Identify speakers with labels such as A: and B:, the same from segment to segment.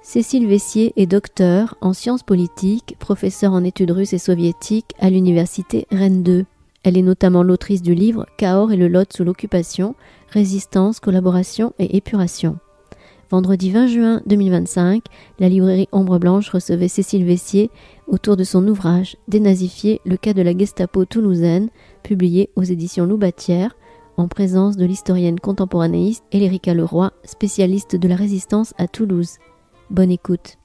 A: Cécile Vessier est docteure en sciences politiques, professeure en études russes et soviétiques à l'université Rennes 2. Elle est notamment l'autrice du livre Cahors et le Lot sous l'occupation, résistance, collaboration et épuration. Vendredi 20 juin 2025, la librairie Ombre Blanche recevait Cécile Vessier autour de son ouvrage Dénazifier, le cas de la Gestapo toulousaine, publié aux éditions Loubatière, en présence de l'historienne contemporanéiste Élérica Leroy, spécialiste de la résistance à Toulouse. Bonne écoute.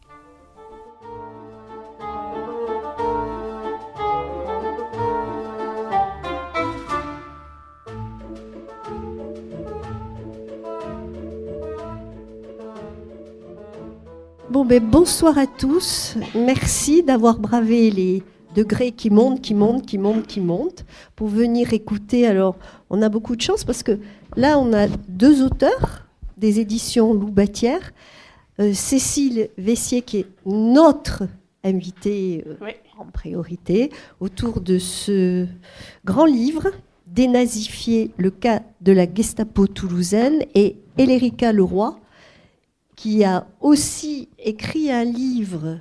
B: Bonsoir à tous. Merci d'avoir bravé les degrés qui montent pour venir écouter. Alors, on a beaucoup de chance parce que là, on a deux auteurs des éditions Loubatière. Cécile Vessier, qui est notre invitée en priorité, autour de ce grand livre, Dénazifier, le cas de la Gestapo toulousaine, et Élérica Leroy, qui a aussi écrit un livre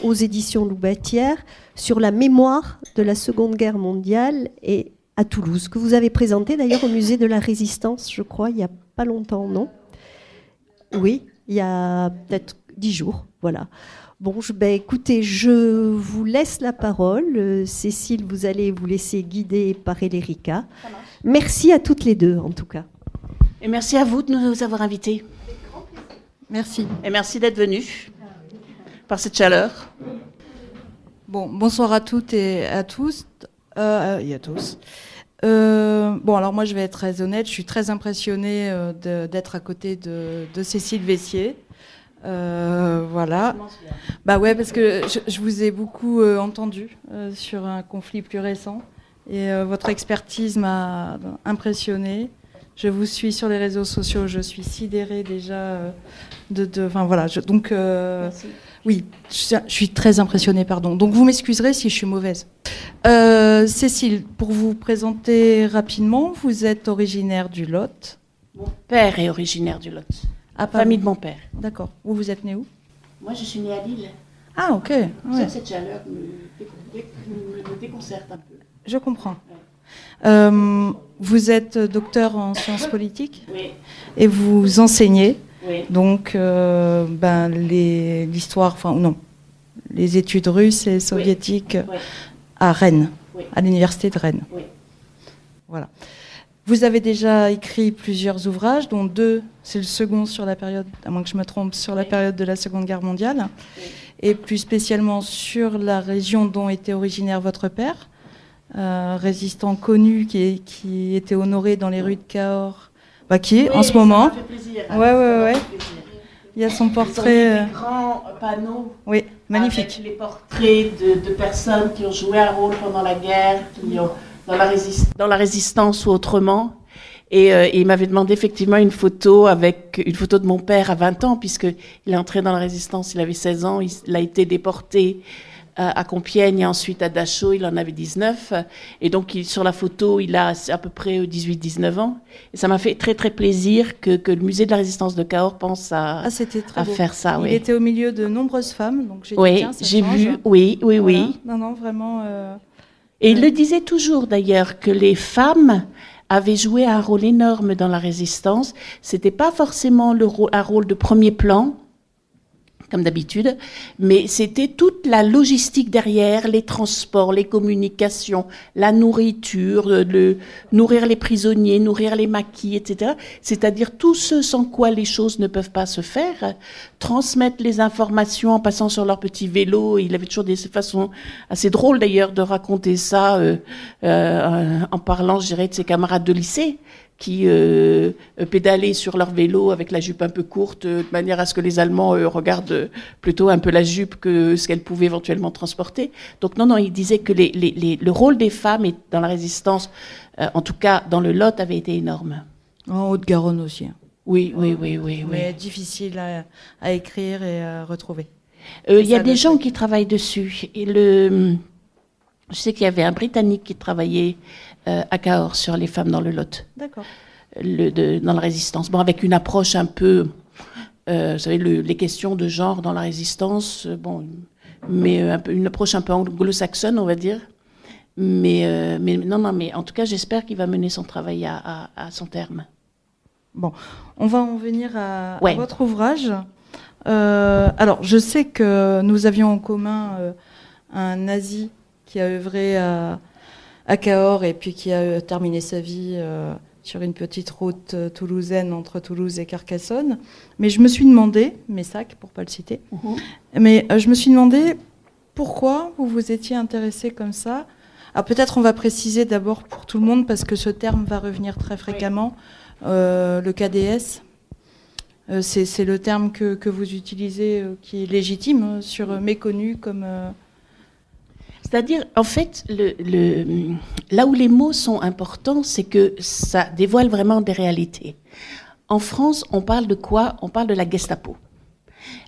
B: aux éditions Loubatière sur la mémoire de la Seconde Guerre mondiale et à Toulouse, que vous avez présenté d'ailleurs au musée de la Résistance, je crois, il n'y a pas longtemps, non ? Oui, il y a peut-être 10 jours, voilà. Bon, écoutez, je vous laisse la parole. Cécile, vous allez vous laisser guider par Élérica. Merci à toutes les deux, en tout cas.
C: Et merci à vous de nous avoir invités.
B: Merci.
C: Et merci d'être venus par cette chaleur.
D: Bonsoir à toutes et à tous. Et à tous. Alors moi je vais être très honnête, je suis très impressionnée d'être à côté de Cécile Vessier. Voilà. Parce que je vous ai beaucoup entendu sur un conflit plus récent et votre expertise m'a impressionnée. Je vous suis sur les réseaux sociaux, je suis sidérée déjà oui, je suis très impressionnée, pardon. Donc vous m'excuserez si je suis mauvaise. Cécile, pour vous présenter rapidement, vous êtes originaire du Lot.
C: Mon père est originaire du Lot. Famille de mon père.
D: D'accord. Vous êtes née où ?
C: Moi, je suis née à Lille.
D: Ah, ok. Ouais.
C: Cette chaleur me déconcerte un peu.
D: Je comprends. Ouais. Vous êtes docteur en sciences politiques ?
C: Oui.
D: Et vous enseignez ?
C: Oui.
D: Donc, les études russes et soviétiques à Rennes, à l'université de Rennes.
C: Oui.
D: Voilà. Vous avez déjà écrit plusieurs ouvrages, dont 2, c'est le second sur la période, à moins que je me trompe, sur la période de la Seconde Guerre mondiale, et plus spécialement sur la région dont était originaire votre père, résistant connu qui était honoré dans les rues de Cahors, qui est en ce moment.
C: Ça m'a fait plaisir.
D: Ouais. Il y a son portrait.
C: Des grands panneaux.
D: Oui, magnifique.
C: Avec les portraits de personnes qui ont joué un rôle pendant la guerre, qui ont dans la résistance ou autrement. Et il m'avait demandé effectivement une photo de mon père à 20 ans, puisqu'il est entré dans la résistance, il avait 16 ans, il a été déporté à Compiègne et ensuite à Dachau, il en avait 19. Et donc sur la photo, il a à peu près 18-19 ans. Et ça m'a fait très très plaisir que le musée de la résistance de Cahors pense à faire ça.
D: Il était au milieu de nombreuses femmes, donc
C: j'ai vu, oui.
D: Non, vraiment...
C: Et il le disait toujours d'ailleurs, que les femmes avaient joué un rôle énorme dans la résistance. C'était pas forcément un rôle de premier plan, comme d'habitude, mais c'était toute la logistique derrière, les transports, les communications, la nourriture, nourrir les prisonniers, nourrir les maquis, etc. C'est-à-dire tout ce sans quoi les choses ne peuvent pas se faire, transmettre les informations en passant sur leur petit vélo. Il avait toujours des façons assez drôles d'ailleurs de raconter ça en parlant, je dirais, de ses camarades de lycée qui pédalaient sur leur vélo avec la jupe un peu courte, de manière à ce que les Allemands regardent plutôt un peu la jupe que ce qu'elle pouvait éventuellement transporter. Donc non, il disait que le rôle des femmes dans la résistance, en tout cas dans le Lot, avait été énorme.
D: En Haute-Garonne aussi.
C: Oui.
D: Mais difficile à écrire et à retrouver.
C: Il y a des gens qui travaillent dessus. Et je sais qu'il y avait un Britannique qui travaillait à Cahors sur les femmes dans le Lot.
D: D'accord.
C: Dans la résistance. Bon, avec une approche un peu vous savez, les questions de genre dans la résistance, bon, mais une approche un peu anglo-saxonne, on va dire. Mais non, mais en tout cas, j'espère qu'il va mener son travail à son terme.
D: Bon, on va en venir à votre ouvrage. Alors, je sais que nous avions en commun un nazi qui a œuvré à Cahors et puis qui a terminé sa vie sur une petite route toulousaine entre Toulouse et Carcassonne. Mais je me suis demandé, Messac pour pas le citer, mais je me suis demandé pourquoi vous vous étiez intéressé comme ça. Alors peut-être on va préciser d'abord pour tout le monde parce que ce terme va revenir très fréquemment, le KDS. C'est le terme que vous utilisez qui est légitime, méconnu comme...
C: C'est-à-dire, en fait, là où les mots sont importants, c'est que ça dévoile vraiment des réalités. En France, on parle de quoi ? On parle de la Gestapo.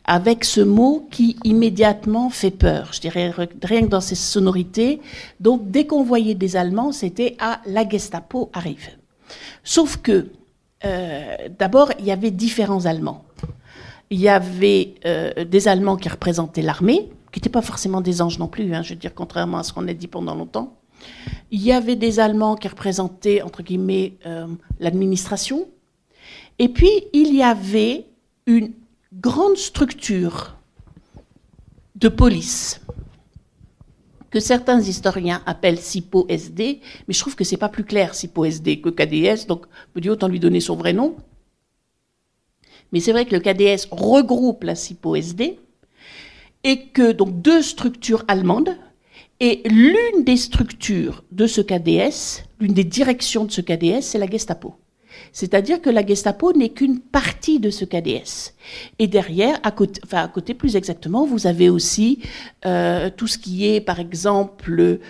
C: Avec ce mot qui immédiatement fait peur, je dirais rien que dans ses sonorités. Donc, dès qu'on voyait des Allemands, c'était « Ah, la Gestapo arrive ». Sauf que, d'abord, il y avait différents Allemands. Il y avait des Allemands qui représentaient l'armée, qui n'étaient pas forcément des anges non plus, je veux dire, contrairement à ce qu'on a dit pendant longtemps. Il y avait des Allemands qui représentaient, entre guillemets, l'administration. Et puis, il y avait une grande structure de police que certains historiens appellent SIPO-SD, mais je trouve que c'est pas plus clair SIPO-SD que KDS, donc on peut dire autant lui donner son vrai nom. Mais c'est vrai que le KDS regroupe la SIPO-SD, et que donc deux structures allemandes, et l'une des structures de ce KDS, l'une des directions de ce KDS, c'est la Gestapo. C'est-à-dire que la Gestapo n'est qu'une partie de ce KDS. Et derrière, à côté plus exactement, vous avez aussi tout ce qui est, par exemple,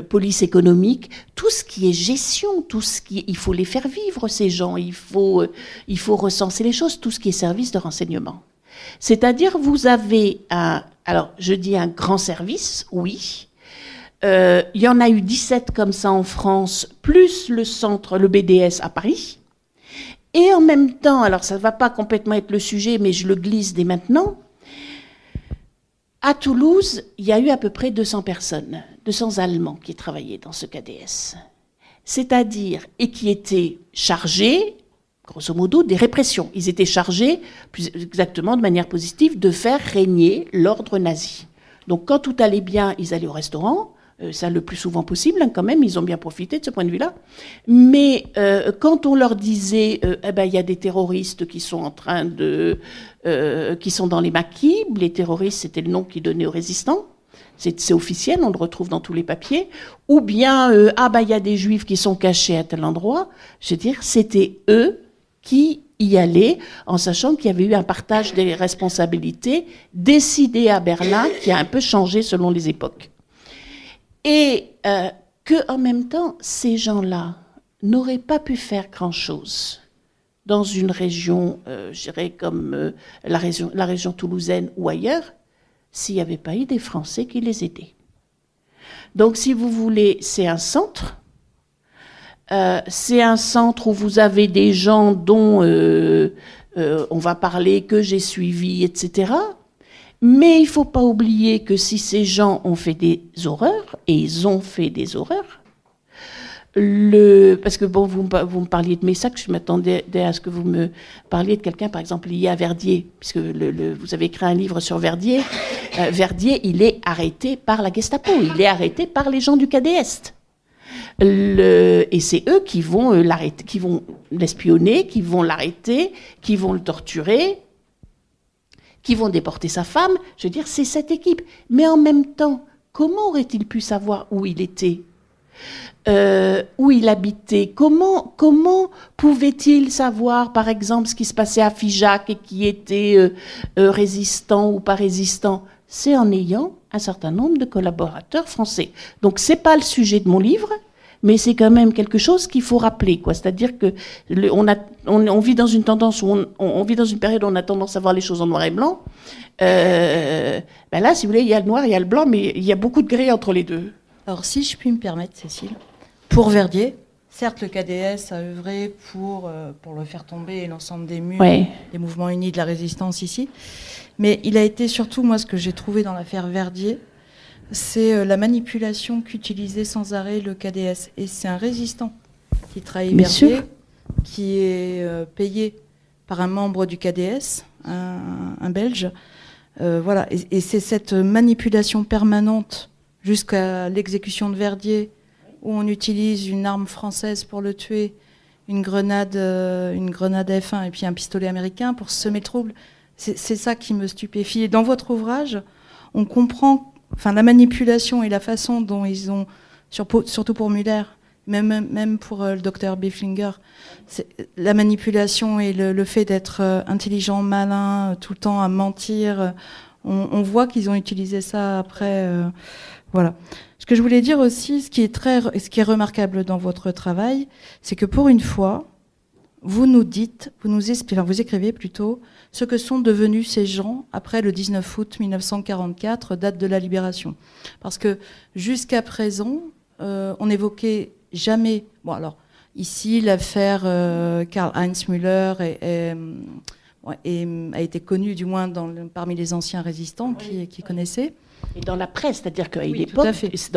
C: police économique, tout ce qui est gestion, tout ce qui est, il faut les faire vivre ces gens, il faut recenser les choses, tout ce qui est service de renseignement. C'est-à-dire, vous avez alors je dis un grand service, oui. Il y en a eu 17 comme ça en France, plus le centre, le BDS à Paris. Et en même temps, alors ça ne va pas complètement être le sujet, mais je le glisse dès maintenant, à Toulouse, il y a eu à peu près 200 personnes, 200 Allemands qui travaillaient dans ce KDS. C'est-à-dire, et qui étaient chargés, grosso modo, des répressions. Ils étaient chargés, plus exactement de manière positive, de faire régner l'ordre nazi. Donc quand tout allait bien, ils allaient au restaurant, ça le plus souvent possible, quand même, ils ont bien profité de ce point de vue-là. Mais quand on leur disait, il y a des terroristes qui sont en train qui sont dans les maquis, les terroristes, c'était le nom qu'ils donnaient aux résistants, c'est officiel, on le retrouve dans tous les papiers, ou bien, il y a des juifs qui sont cachés à tel endroit, je veux dire, c'était eux qui y allaient, en sachant qu'il y avait eu un partage des responsabilités décidé à Berlin, qui a un peu changé selon les époques. Et que, en même temps, ces gens-là n'auraient pas pu faire grand-chose dans une région, je dirais comme la région toulousaine ou ailleurs, s'il n'y avait pas eu des Français qui les aidaient. Donc, si vous voulez, c'est un centre où vous avez des gens dont on va parler, que j'ai suivi, etc. Mais il ne faut pas oublier que si ces gens ont fait des horreurs, et ils ont fait des horreurs, parce que bon, vous me parliez de Messac, je m'attendais à ce que vous me parliez de quelqu'un, par exemple, lié à Verdier, puisque vous avez écrit un livre sur Verdier. Verdier, il est arrêté par la Gestapo, il est arrêté par les gens du KDS. Et c'est eux qui vont l'arrêter, qui vont l'espionner, qui vont l'arrêter, qui vont le torturer, qui vont déporter sa femme. Je veux dire, c'est cette équipe. Mais en même temps, comment aurait-il pu savoir où il était ? Où il habitait, comment pouvait-il savoir, par exemple, ce qui se passait à Figeac et qui était résistant ou pas résistant ? C'est en ayant un certain nombre de collaborateurs français. Donc, c'est pas le sujet de mon livre, mais c'est quand même quelque chose qu'il faut rappeler, quoi. C'est-à-dire que on vit dans une tendance où on vit dans une période où on a tendance à voir les choses en noir et blanc. Là, si vous voulez, il y a le noir, il y a le blanc, mais il y a beaucoup de gris entre les deux.
D: Alors, si je puis me permettre, Cécile, pour Verdier, certes, le KDS a œuvré pour le faire tomber et l'ensemble des murs,
C: Ouais.
D: des mouvements unis de la résistance ici. Mais il a été surtout, moi, ce que j'ai trouvé dans l'affaire Verdier, c'est la manipulation qu'utilisait sans arrêt le KDS. Et c'est un résistant qui trahit
C: Bien
D: Verdier,
C: sûr.
D: qui est payé par un membre du KDS, un Belge. Voilà. Et c'est cette manipulation permanente jusqu'à l'exécution de Verdier, où on utilise une arme française pour le tuer, une grenade F1 et puis un pistolet américain pour semer le trouble. C'est ça qui me stupéfie. Et dans votre ouvrage, on comprend la manipulation et la façon dont ils ont, surtout pour Müller, même pour le docteur Bifflinger, la manipulation et le fait d'être intelligent, malin, tout le temps à mentir. On voit qu'ils ont utilisé ça après. Voilà. Ce que je voulais dire aussi, ce qui est remarquable dans votre travail, c'est que pour une fois, vous écrivez plutôt ce que sont devenus ces gens après le 19 août 1944, date de la libération. Parce que jusqu'à présent, on n'évoquait jamais. Bon, alors ici, l'affaire Karl-Heinz Müller a été connue, du moins parmi les anciens résistants qui connaissaient.
C: Et dans la presse, c'est-à-dire qu'à une
D: Oui,
C: époque,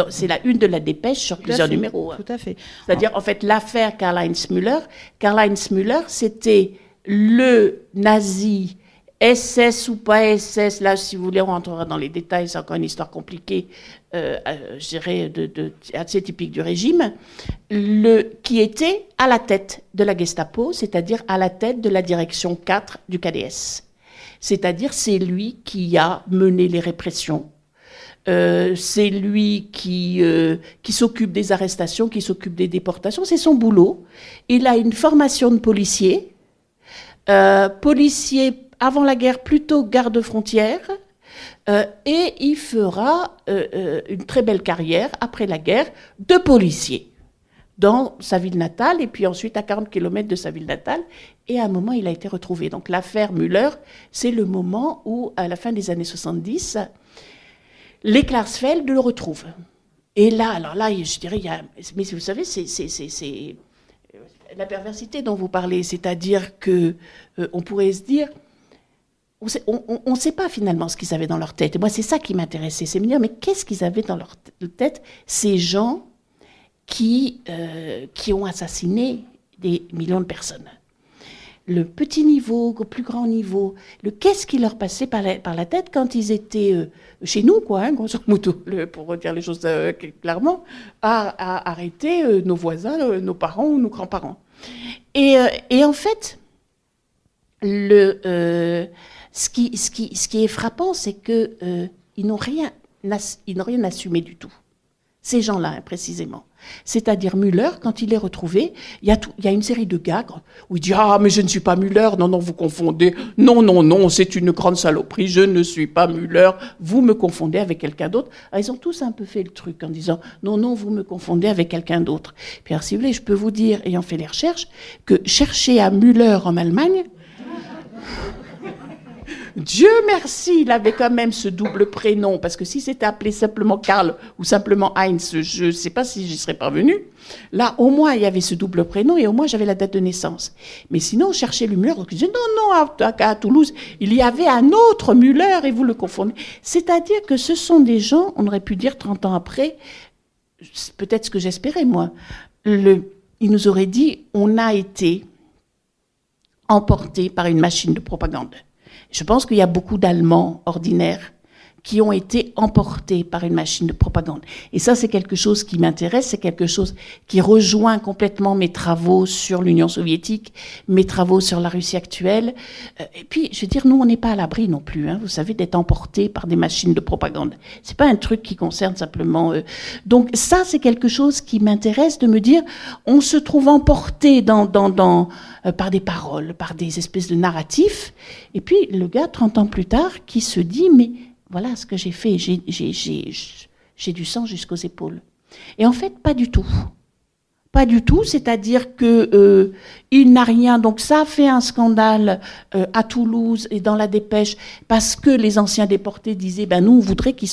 C: c'est la une de la dépêche sur plusieurs numéros.
D: Tout à fait.
C: C'est-à-dire, en fait, l'affaire Karl-Heinz Müller. Karl-Heinz Müller, c'était le nazi, SS ou pas SS. Là, si vous voulez, on rentrera dans les détails, c'est encore une histoire compliquée, je dirais, assez typique du régime, qui était à la tête de la Gestapo, c'est-à-dire à la tête de la direction 4 du KDS. C'est-à-dire, c'est lui qui a mené les répressions. C'est lui qui s'occupe des arrestations, qui s'occupe des déportations. C'est son boulot. Il a une formation de policier. Policier avant la guerre, plutôt garde-frontière. Et il fera une très belle carrière après la guerre de policier dans sa ville natale et puis ensuite à 40 km de sa ville natale. Et à un moment, il a été retrouvé. Donc l'affaire Müller, c'est le moment où, à la fin des années 70, les Klarsfeld le retrouvent. Et là, alors là, je dirais, mais vous savez, c'est la perversité dont vous parlez, c'est-à-dire que on pourrait se dire, on ne sait pas finalement ce qu'ils avaient dans leur tête. Et moi, c'est ça qui m'intéressait, c'est me dire, mais qu'est-ce qu'ils avaient dans leur tête, ces gens qui ont assassiné des millions de personnes. Le petit niveau, le plus grand niveau, qu'est-ce qui leur passait par la tête quand ils étaient chez nous, quoi, grosso modo, pour dire les choses clairement, à arrêter nos voisins, nos parents ou nos grands-parents. Et en fait, ce qui est frappant, c'est que ils n'ont rien assumé du tout. Ces gens-là, précisément. C'est-à-dire Müller, quand il est retrouvé, il y a une série de gags où il dit « Ah, mais je ne suis pas Müller, non, vous confondez. Non, c'est une grande saloperie, je ne suis pas Müller, vous me confondez avec quelqu'un d'autre. » Ils ont tous un peu fait le truc en disant « Non, vous me confondez avec quelqu'un d'autre. » Puis alors, si vous voulez, je peux vous dire, ayant fait les recherches, que chercher à Müller en Allemagne... Dieu merci, il avait quand même ce double prénom, parce que si c'était appelé simplement Karl ou simplement Heinz, je ne sais pas si j'y serais parvenue. Là, au moins, il y avait ce double prénom et au moins, j'avais la date de naissance. Mais sinon, chercher le Müller, je disais non, à Toulouse, il y avait un autre Müller et vous le confondez. C'est-à-dire que ce sont des gens, on aurait pu dire 30 ans après, peut-être ce que j'espérais, moi, il nous aurait dit, on a été emporté par une machine de propagande. Je pense qu'il y a beaucoup d'Allemands ordinaires qui ont été emportés par une machine de propagande. Et ça, c'est quelque chose qui m'intéresse, c'est quelque chose qui rejoint complètement mes travaux sur l'Union soviétique, mes travaux sur la Russie actuelle. Et puis, je veux dire, nous, on n'est pas à l'abri non plus, hein, vous savez, d'être emportés par des machines de propagande. C'est pas un truc qui concerne simplement... Donc ça, c'est quelque chose qui m'intéresse, de me dire, on se trouve emporté par des paroles, par des espèces de narratifs. Et puis, le gars, 30 ans plus tard, qui se dit, mais... Voilà ce que j'ai fait, j'ai du sang jusqu'aux épaules. Et en fait, pas du tout. Pas du tout, c'est-à-dire que il n'a rien. Donc ça a fait un scandale à Toulouse et dans la dépêche, parce que les anciens déportés disaient, nous, on voudrait qu'ils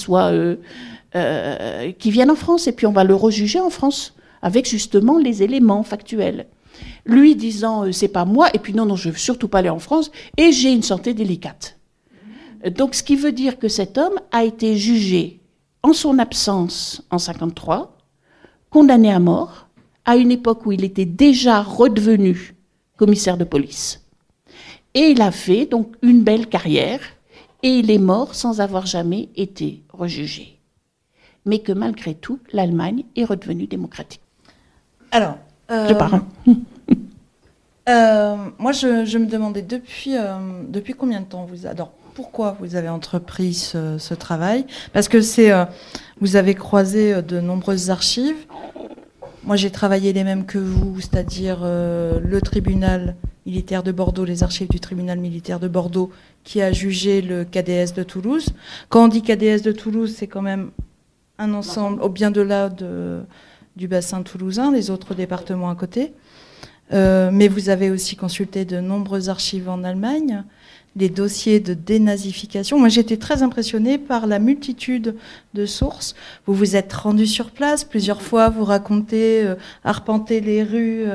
C: viennent en France, et puis on va le rejuger en France. avec justement les éléments factuels. Lui disant c'est pas moi, et puis non, je veux surtout pas aller en France, et j'ai une santé délicate. Donc ce qui veut dire que cet homme a été jugé en son absence en 1953, condamné à mort, à une époque où il était déjà redevenu commissaire de police. Et il a fait donc une belle carrière, et il est mort sans avoir jamais été rejugé. Mais que malgré tout, l'Allemagne est redevenue démocratique.
D: Alors,
C: je pars.
D: Moi, je me demandais depuis combien de temps pourquoi vous avez entrepris ce travail? Parce que vous avez croisé de nombreuses archives. Moi, j'ai travaillé les mêmes que vous, c'est-à-dire le tribunal militaire de Bordeaux, les archives du tribunal militaire de Bordeaux, qui a jugé le KDS de Toulouse. Quand on dit KDS de Toulouse, c'est quand même un ensemble, au bien delà du bassin toulousain, les autres départements à côté. Mais vous avez aussi consulté de nombreuses archives en Allemagne, les dossiers de dénazification. Moi, j'étais très impressionnée par la multitude de sources. Vous vous êtes rendu sur place plusieurs fois, vous racontez arpenter les rues,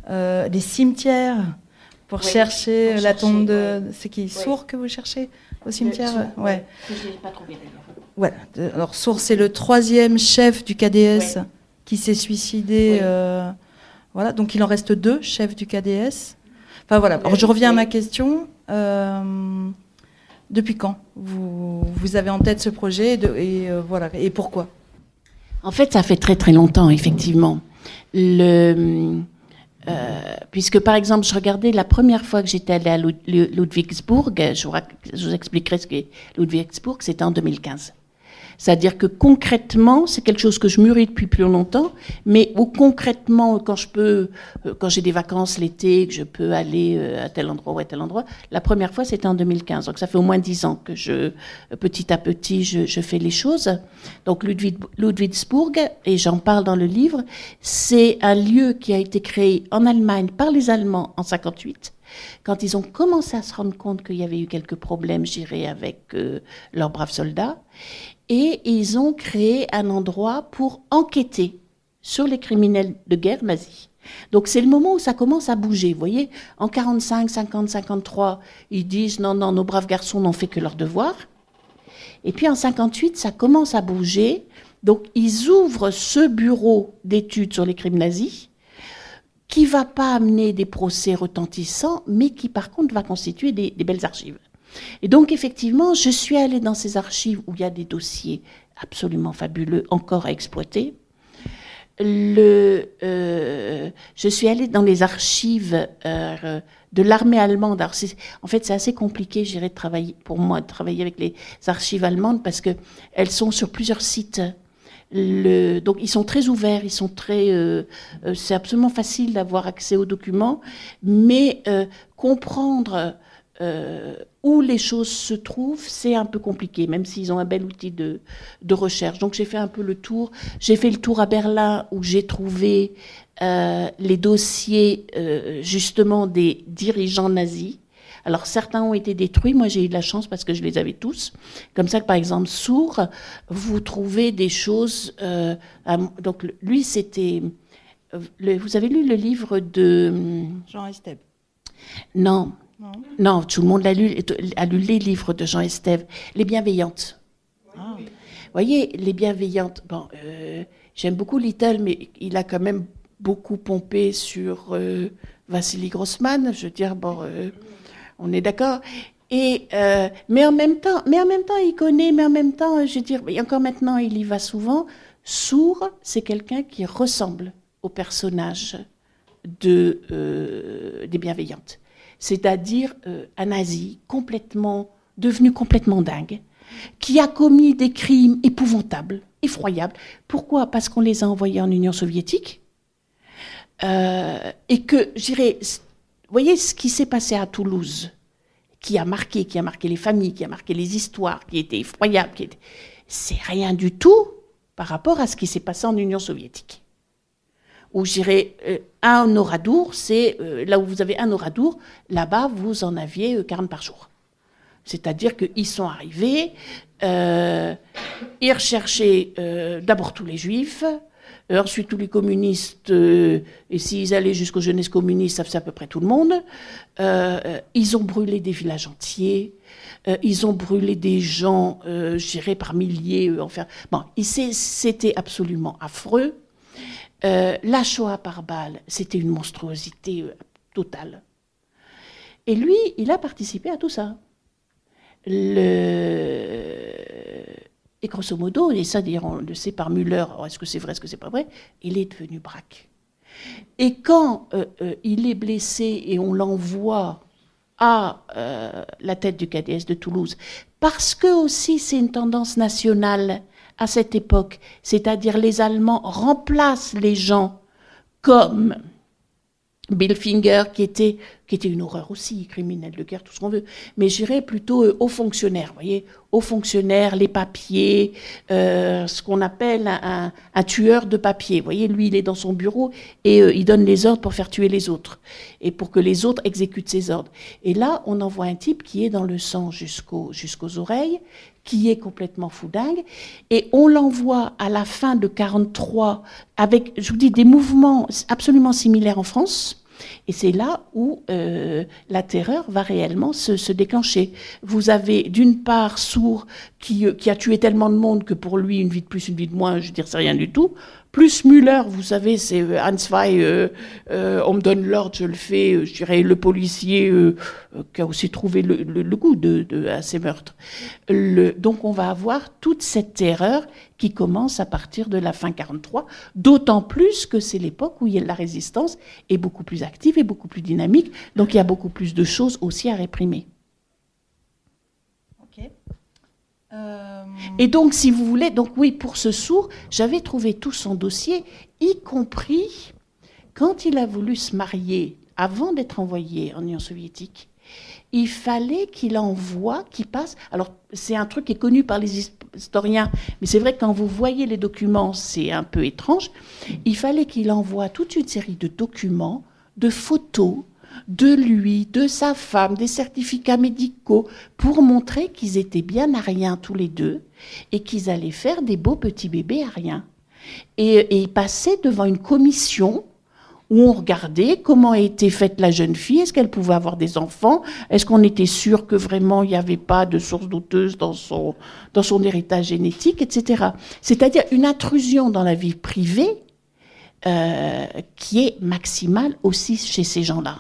D: les cimetières pour chercher la tombe de... C'est qui, Sourd que vous cherchez au cimetière? Ouais.
C: Que je n'ai pas trouvé d'ailleurs.
D: Voilà. Alors Sourd, c'est le 3e chef du KDS qui s'est suicidé. Voilà. Donc il en reste 2 chefs du KDS. Enfin voilà. Alors je reviens à ma question. Depuis quand vous avez en tête ce projet voilà, et pourquoi?
C: En fait, ça fait très très longtemps, effectivement. Puisque, par exemple, je regardais la première fois que j'étais allée à Ludwigsburg, je vous expliquerai ce qu'est Ludwigsburg, c'était en 2015. C'est-à-dire que concrètement, c'est quelque chose que je mûris depuis plus longtemps, mais où concrètement, quand j'ai des vacances l'été, que je peux aller à tel endroit ou à tel endroit, la première fois c'était en 2015. Donc ça fait au moins 10 ans que petit à petit, je fais les choses. Donc Ludwigsburg, et j'en parle dans le livre, c'est un lieu qui a été créé en Allemagne par les Allemands en 1958. Quand ils ont commencé à se rendre compte qu'il y avait eu quelques problèmes, j'irais, avec leurs braves soldats, et ils ont créé un endroit pour enquêter sur les criminels de guerre nazis. Donc c'est le moment où ça commence à bouger. Vous voyez, en 45, 50, 53, ils disent non, nos braves garçons n'ont fait que leur devoir. Et puis en 58, ça commence à bouger. Donc ils ouvrent ce bureau d'études sur les crimes nazis, qui ne va pas amener des procès retentissants, mais qui par contre va constituer des belles archives. Et donc effectivement, je suis allée dans ces archives où il y a des dossiers absolument fabuleux encore à exploiter. Je suis allée dans les archives de l'armée allemande. Alors en fait, c'est assez compliqué, je dirais, pour moi, de travailler avec les archives allemandes parce qu'elles sont sur plusieurs sites. Donc ils sont très ouverts, ils sont c'est absolument facile d'avoir accès aux documents, mais comprendre où les choses se trouvent, c'est un peu compliqué, même s'ils ont un bel outil de recherche. Donc j'ai fait un peu le tour. J'ai fait le tour à Berlin où j'ai trouvé les dossiers justement des dirigeants nazis. Alors certains ont été détruits, moi j'ai eu de la chance parce que je les avais tous. Comme ça que par exemple Sourd, vous trouvez des choses. Donc lui c'était. Vous avez lu le livre de
D: Jean Estève?
C: Non. Non, tout le monde a lu les livres de Jean Estève, Les Bienveillantes.
D: Ah.
C: Vous voyez, Les Bienveillantes, bon, j'aime beaucoup Little, mais il a quand même beaucoup pompé sur Vassili Grossman, je veux dire, bon, on est d'accord. Mais en même temps, il connaît, mais en même temps, je veux dire, et encore maintenant, il y va souvent. Sourd, c'est quelqu'un qui ressemble au personnage des Bienveillantes. C'est-à-dire un nazi devenu complètement dingue, qui a commis des crimes épouvantables, effroyables. Pourquoi? Parce qu'on les a envoyés en Union soviétique. Et que, je dirais, vous voyez ce qui s'est passé à Toulouse, qui a marqué les familles, qui a marqué les histoires, qui était effroyable, c'est rien du tout par rapport à ce qui s'est passé en Union soviétique. Où je dirais, un oradour, c'est là où vous avez un oradour, là-bas vous en aviez 40 par jour. C'est-à-dire qu'ils sont arrivés, ils recherchaient d'abord tous les juifs, Ensuite, tous les communistes, et s'ils allaient jusqu'aux jeunesses communistes, ça faisait à peu près tout le monde. Ils ont brûlé des villages entiers. Ils ont brûlé des gens, je dirais, par milliers. Bon, c'était absolument affreux. La Shoah par balle, c'était une monstruosité totale. Et lui, il a participé à tout ça. Et grosso modo, et ça d'ailleurs on le sait par Müller, est-ce que c'est vrai, est-ce que c'est pas vrai, il est devenu braque. Et quand il est blessé et on l'envoie à la tête du KDS de Toulouse, parce que aussi c'est une tendance nationale à cette époque, c'est-à-dire les Allemands remplacent les gens comme Billfinger, qui était une horreur aussi, criminel de guerre, tout ce qu'on veut, mais j'irais plutôt aux fonctionnaires, vous voyez, aux fonctionnaires, les papiers, ce qu'on appelle un tueur de papier. Vous voyez, lui, il est dans son bureau et il donne les ordres pour faire tuer les autres, et pour que les autres exécutent ses ordres. Et là, on envoie un type qui est dans le sang jusqu'aux oreilles, qui est complètement foudingue, et on l'envoie à la fin de 1943 avec, je vous dis, des mouvements absolument similaires en France. Et c'est là où la terreur va réellement se déclencher. Vous avez d'une part Sour qui a tué tellement de monde que pour lui, une vie de plus, une vie de moins, je veux dire, c'est rien du tout. Plus Müller, vous savez, c'est Hans Zwei, on me donne l'ordre, je le fais, je dirais le policier qui a aussi trouvé le goût à ces meurtres. Donc on va avoir toute cette terreur qui commence à partir de la fin 1943, d'autant plus que c'est l'époque où la résistance est beaucoup plus active et beaucoup plus dynamique, donc il y a beaucoup plus de choses aussi à réprimer.
D: Ok.
C: Et donc, si vous voulez, donc oui, pour ce Sour, j'avais trouvé tout son dossier, y compris quand il a voulu se marier avant d'être envoyé en Union soviétique. Il fallait qu'il envoie, qu'il passe. Alors, c'est un truc qui est connu par les historiens, mais c'est vrai que quand vous voyez les documents, c'est un peu étrange. Il fallait qu'il envoie toute une série de documents, de photos, de lui, de sa femme, des certificats médicaux, pour montrer qu'ils étaient bien ariens tous les deux et qu'ils allaient faire des beaux petits bébés ariens. Et il passait devant une commission où on regardait comment était faite la jeune fille, est-ce qu'elle pouvait avoir des enfants, est-ce qu'on était sûr que vraiment il n'y avait pas de source douteuse dans son héritage génétique, etc. C'est-à-dire une intrusion dans la vie privée qui est maximale aussi chez ces gens-là.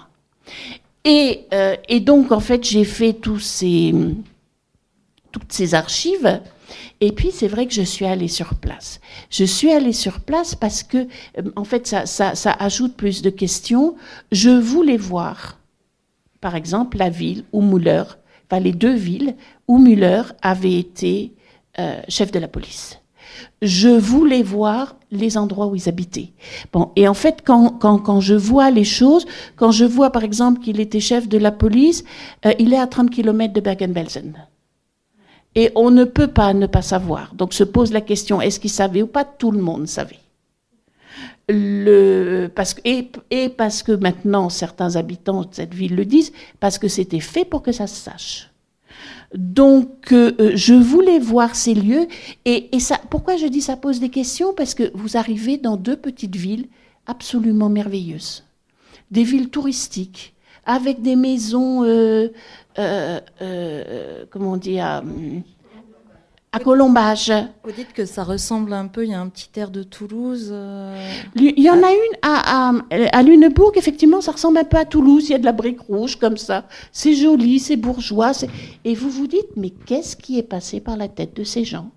C: Et donc, en fait, j'ai fait toutes ces archives. Et puis, c'est vrai que je suis allée sur place. Je suis allée sur place parce que, en fait, ça ajoute plus de questions. Je voulais voir, par exemple, la ville où Müller, enfin les deux villes où Müller avait été chef de la police. Je voulais voir les endroits où ils habitaient. Bon, et en fait, quand je vois les choses, quand je vois, par exemple, qu'il était chef de la police, il est à 30 km de Bergen-Belsen. Et on ne peut pas ne pas savoir. Donc se pose la question, est-ce qu'il savait ou pas? Tout le monde savait. Parce que maintenant, certains habitants de cette ville le disent, parce que c'était fait pour que ça se sache. Donc, je voulais voir ces lieux. Et ça, pourquoi je dis ça pose des questions? Parce que vous arrivez dans deux petites villes absolument merveilleuses. Des villes touristiques, avec des maisons, comment on dit, à Colombage.
D: Vous dites que ça ressemble un peu, il y a un petit air de Toulouse.
C: Il y en a une à Lunebourg, effectivement, ça ressemble un peu à Toulouse, il y a de la brique rouge comme ça. C'est joli, c'est bourgeois. Et vous vous dites, mais qu'est-ce qui est passé par la tête de ces gens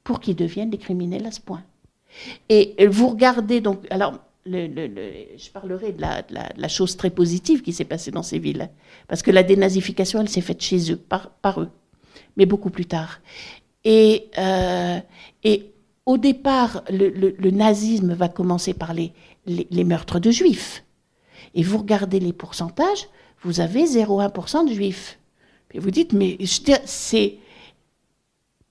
C: pour qu'ils deviennent des criminels à ce point? Et vous regardez, donc, alors, je parlerai de la chose très positive qui s'est passée dans ces villes, parce que la dénazification, elle s'est faite chez eux, par eux, mais beaucoup plus tard. Et au départ, le nazisme va commencer par les meurtres de juifs. Et vous regardez les pourcentages, vous avez 0,1% de juifs. Et vous dites, mais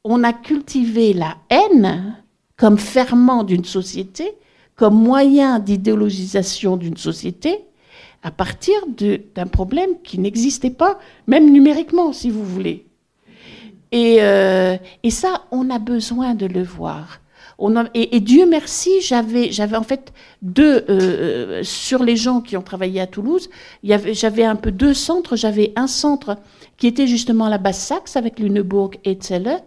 C: on a cultivé la haine comme ferment d'une société, comme moyen d'idéologisation d'une société, à partir d'un problème qui n'existait pas, même numériquement, si vous voulez. Et ça, on a besoin de le voir. Et Dieu merci, j'avais en fait sur les gens qui ont travaillé à Toulouse, j'avais un peu 2 centres. J'avais un centre qui était justement la Basse-Saxe avec Lüneburg et Celle,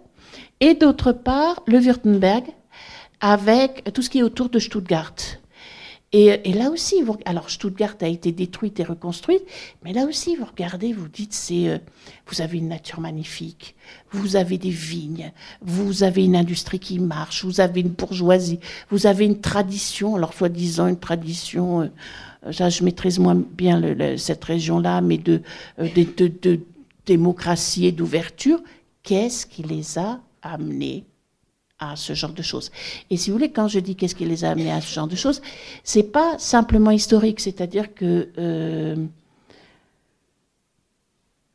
C: et d'autre part le Württemberg avec tout ce qui est autour de Stuttgart. Et là aussi, alors Stuttgart a été détruite et reconstruite, mais là aussi, vous regardez, vous dites, vous avez une nature magnifique, vous avez des vignes, vous avez une industrie qui marche, vous avez une bourgeoisie, vous avez une tradition, alors soi-disant une tradition, ça je maîtrise moins bien cette région-là, mais de démocratie et d'ouverture. Qu'est-ce qui les a amenés à ce genre de choses? Et si vous voulez, quand je dis qu'est-ce qui les a amenés à ce genre de choses, c'est pas simplement historique, c'est-à-dire que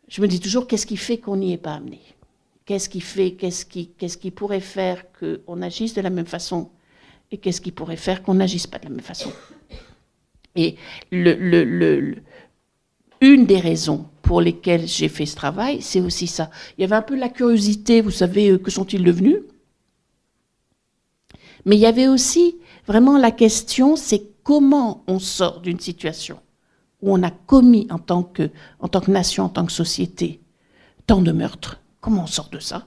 C: je me dis toujours qu'est-ce qui fait qu'on n'y est pas amené? Qu'est-ce qui pourrait faire qu'on agisse de la même façon, et qu'est-ce qui pourrait faire qu'on n'agisse pas de la même façon? Et une des raisons pour lesquelles j'ai fait ce travail, c'est aussi ça. Il y avait un peu la curiosité, vous savez, que sont-ils devenus? Mais il y avait aussi vraiment la question, c'est comment on sort d'une situation où on a commis en tant que nation, en tant que société, tant de meurtres. Comment on sort de ça?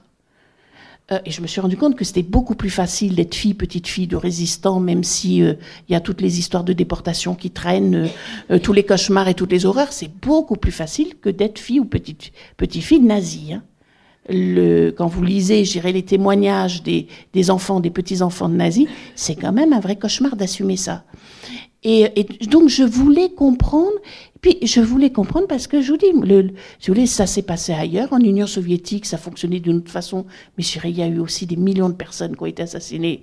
C: Et je me suis rendu compte que c'était beaucoup plus facile d'être fille, petite fille de résistant, même si il y a toutes les histoires de déportation qui traînent, tous les cauchemars et toutes les horreurs. C'est beaucoup plus facile que d'être fille ou petite fille nazie. Hein. Quand vous lisez, je dirais, les témoignages des enfants, des petits-enfants de nazis, c'est quand même un vrai cauchemar d'assumer ça. Et donc, je voulais comprendre, puis je voulais comprendre parce que, je vous dis, ça s'est passé ailleurs, en Union soviétique, ça fonctionnait d'une autre façon, mais je dirais, il y a eu aussi des millions de personnes qui ont été assassinées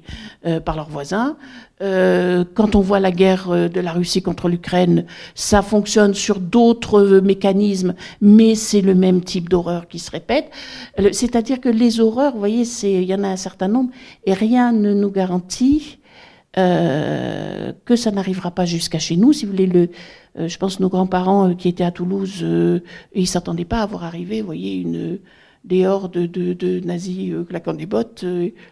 C: par leurs voisins. Quand on voit la guerre de la Russie contre l'Ukraine, ça fonctionne sur d'autres mécanismes, mais c'est le même type d'horreur qui se répète. C'est-à-dire que les horreurs, vous voyez, il y en a un certain nombre, et rien ne nous garantit que ça n'arrivera pas jusqu'à chez nous. Si vous voulez, je pense nos grands-parents qui étaient à Toulouse, ils s'attendaient pas à voir arriver, vous voyez, des hordes de nazis claquant des bottes,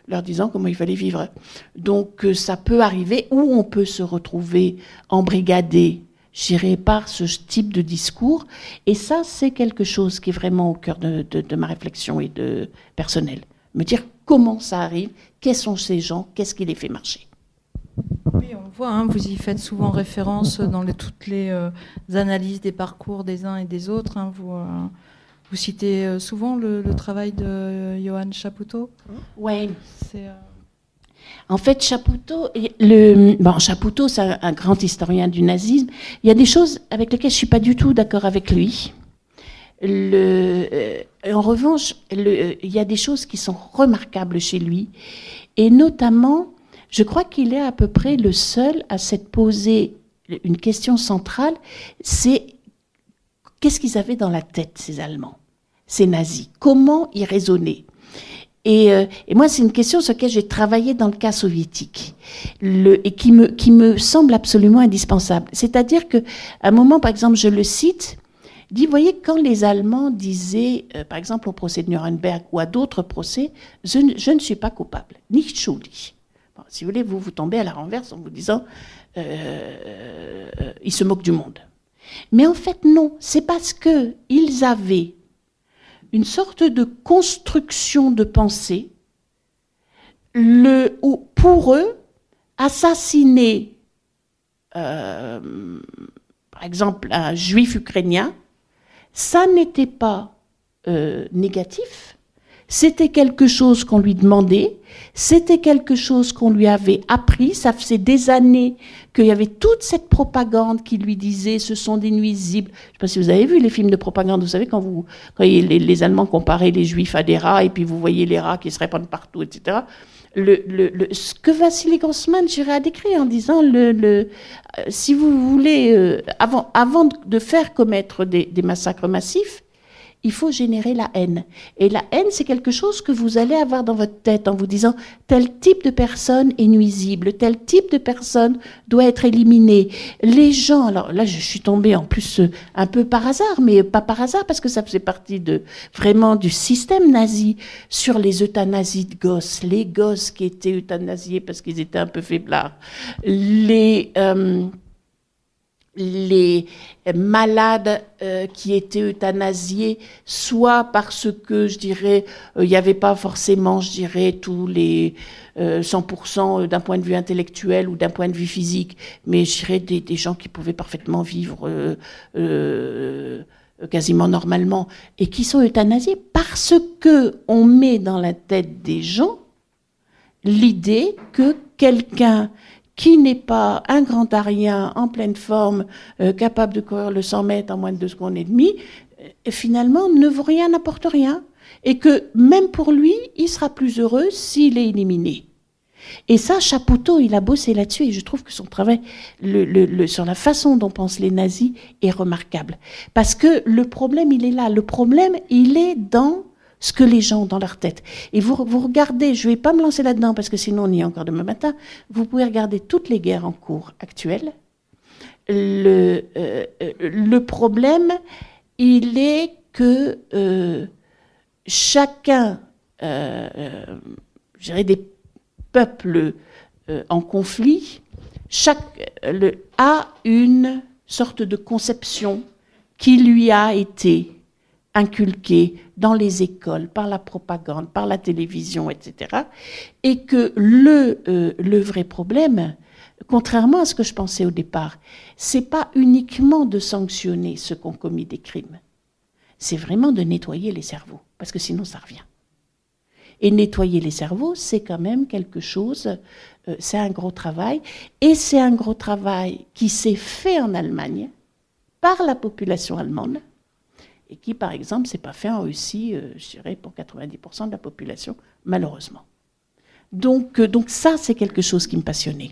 C: leur disant comment il fallait vivre. Donc ça peut arriver, ou on peut se retrouver embrigadé, j'irai par ce type de discours. Et ça, c'est quelque chose qui est vraiment au cœur de ma réflexion et personnelle. Me dire comment ça arrive, quels sont ces gens, qu'est-ce qui les fait marcher.
D: Oui, on voit, hein, vous y faites souvent référence dans toutes les analyses des parcours des uns et des autres. Hein, vous citez souvent le travail de Johann Chapoutot.
C: Oui. En fait, Chapoutot, c'est un grand historien du nazisme. Il y a des choses avec lesquelles je ne suis pas du tout d'accord avec lui. En revanche, il y a des choses qui sont remarquables chez lui. Et notamment, je crois qu'il est à peu près le seul à s'être posé une question centrale, c'est qu'est-ce qu'ils avaient dans la tête, ces Allemands, ces nazis? Comment ils raisonnaient? Et moi, c'est une question sur laquelle j'ai travaillé dans le cas soviétique, et qui me semble absolument indispensable. C'est-à-dire qu'à un moment, par exemple, je le cite, il dit, vous voyez, quand les Allemands disaient, par exemple au procès de Nuremberg ou à d'autres procès, je ne suis pas coupable, nicht schuldig. Bon, si vous voulez, vous tombez à la renverse en vous disant ils se moquent du monde. Mais en fait, non. C'est parce qu'ils avaient une sorte de construction de pensée où, pour eux, assassiner, par exemple, un juif ukrainien, ça n'était pas négatif. C'était quelque chose qu'on lui demandait, c'était quelque chose qu'on lui avait appris. Ça faisait des années qu'il y avait toute cette propagande qui lui disait ce sont des nuisibles. Je ne sais pas si vous avez vu les films de propagande, vous savez, quand les Allemands comparaient les Juifs à des rats, et puis vous voyez les rats qui se répandent partout, etc. Ce que Vassili Grossman, j'irais à décrire en disant, si vous voulez, avant de faire commettre des massacres massifs, il faut générer la haine. Et la haine, c'est quelque chose que vous allez avoir dans votre tête en vous disant tel type de personne est nuisible, tel type de personne doit être éliminé. Les gens, alors là je suis tombée en plus un peu par hasard, mais pas par hasard parce que ça faisait partie vraiment du système nazi sur les euthanasies de gosses, les gosses qui étaient euthanasiés parce qu'ils étaient un peu faiblards, les malades qui étaient euthanasiés, soit parce que, je dirais, il n'y avait pas forcément, je dirais, tous les 100% d'un point de vue intellectuel ou d'un point de vue physique, mais je dirais des gens qui pouvaient parfaitement vivre quasiment normalement, et qui sont euthanasiés parce que on met dans la tête des gens l'idée que quelqu'un qui n'est pas un grand arien en pleine forme, capable de courir le 100 mètres en moins de 2 secondes et demie, finalement ne vaut rien, n'apporte rien. Et que même pour lui, il sera plus heureux s'il est éliminé. Et ça, Chapoutot, il a bossé là-dessus et je trouve que son travail sur la façon dont pensent les nazis est remarquable. Parce que le problème, il est là. Le problème, il est dans ce que les gens ont dans leur tête. Et vous regardez, je ne vais pas me lancer là-dedans parce que sinon on y est encore demain matin, vous pouvez regarder toutes les guerres en cours actuelles. Le problème, il est que chacun, je dirais des peuples en conflit, a une sorte de conception qui lui a été inculquée dans les écoles, par la propagande, par la télévision, etc. Et que le vrai problème, contrairement à ce que je pensais au départ, c'est pas uniquement de sanctionner ceux qui ont commis des crimes, c'est vraiment de nettoyer les cerveaux, parce que sinon ça revient. Et nettoyer les cerveaux, c'est quand même quelque chose, c'est un gros travail, et c'est un gros travail qui s'est fait en Allemagne par la population allemande, et qui, par exemple, s'est pas fait en Russie, je dirais, pour 90% de la population, malheureusement. Donc ça, c'est quelque chose qui me passionnait.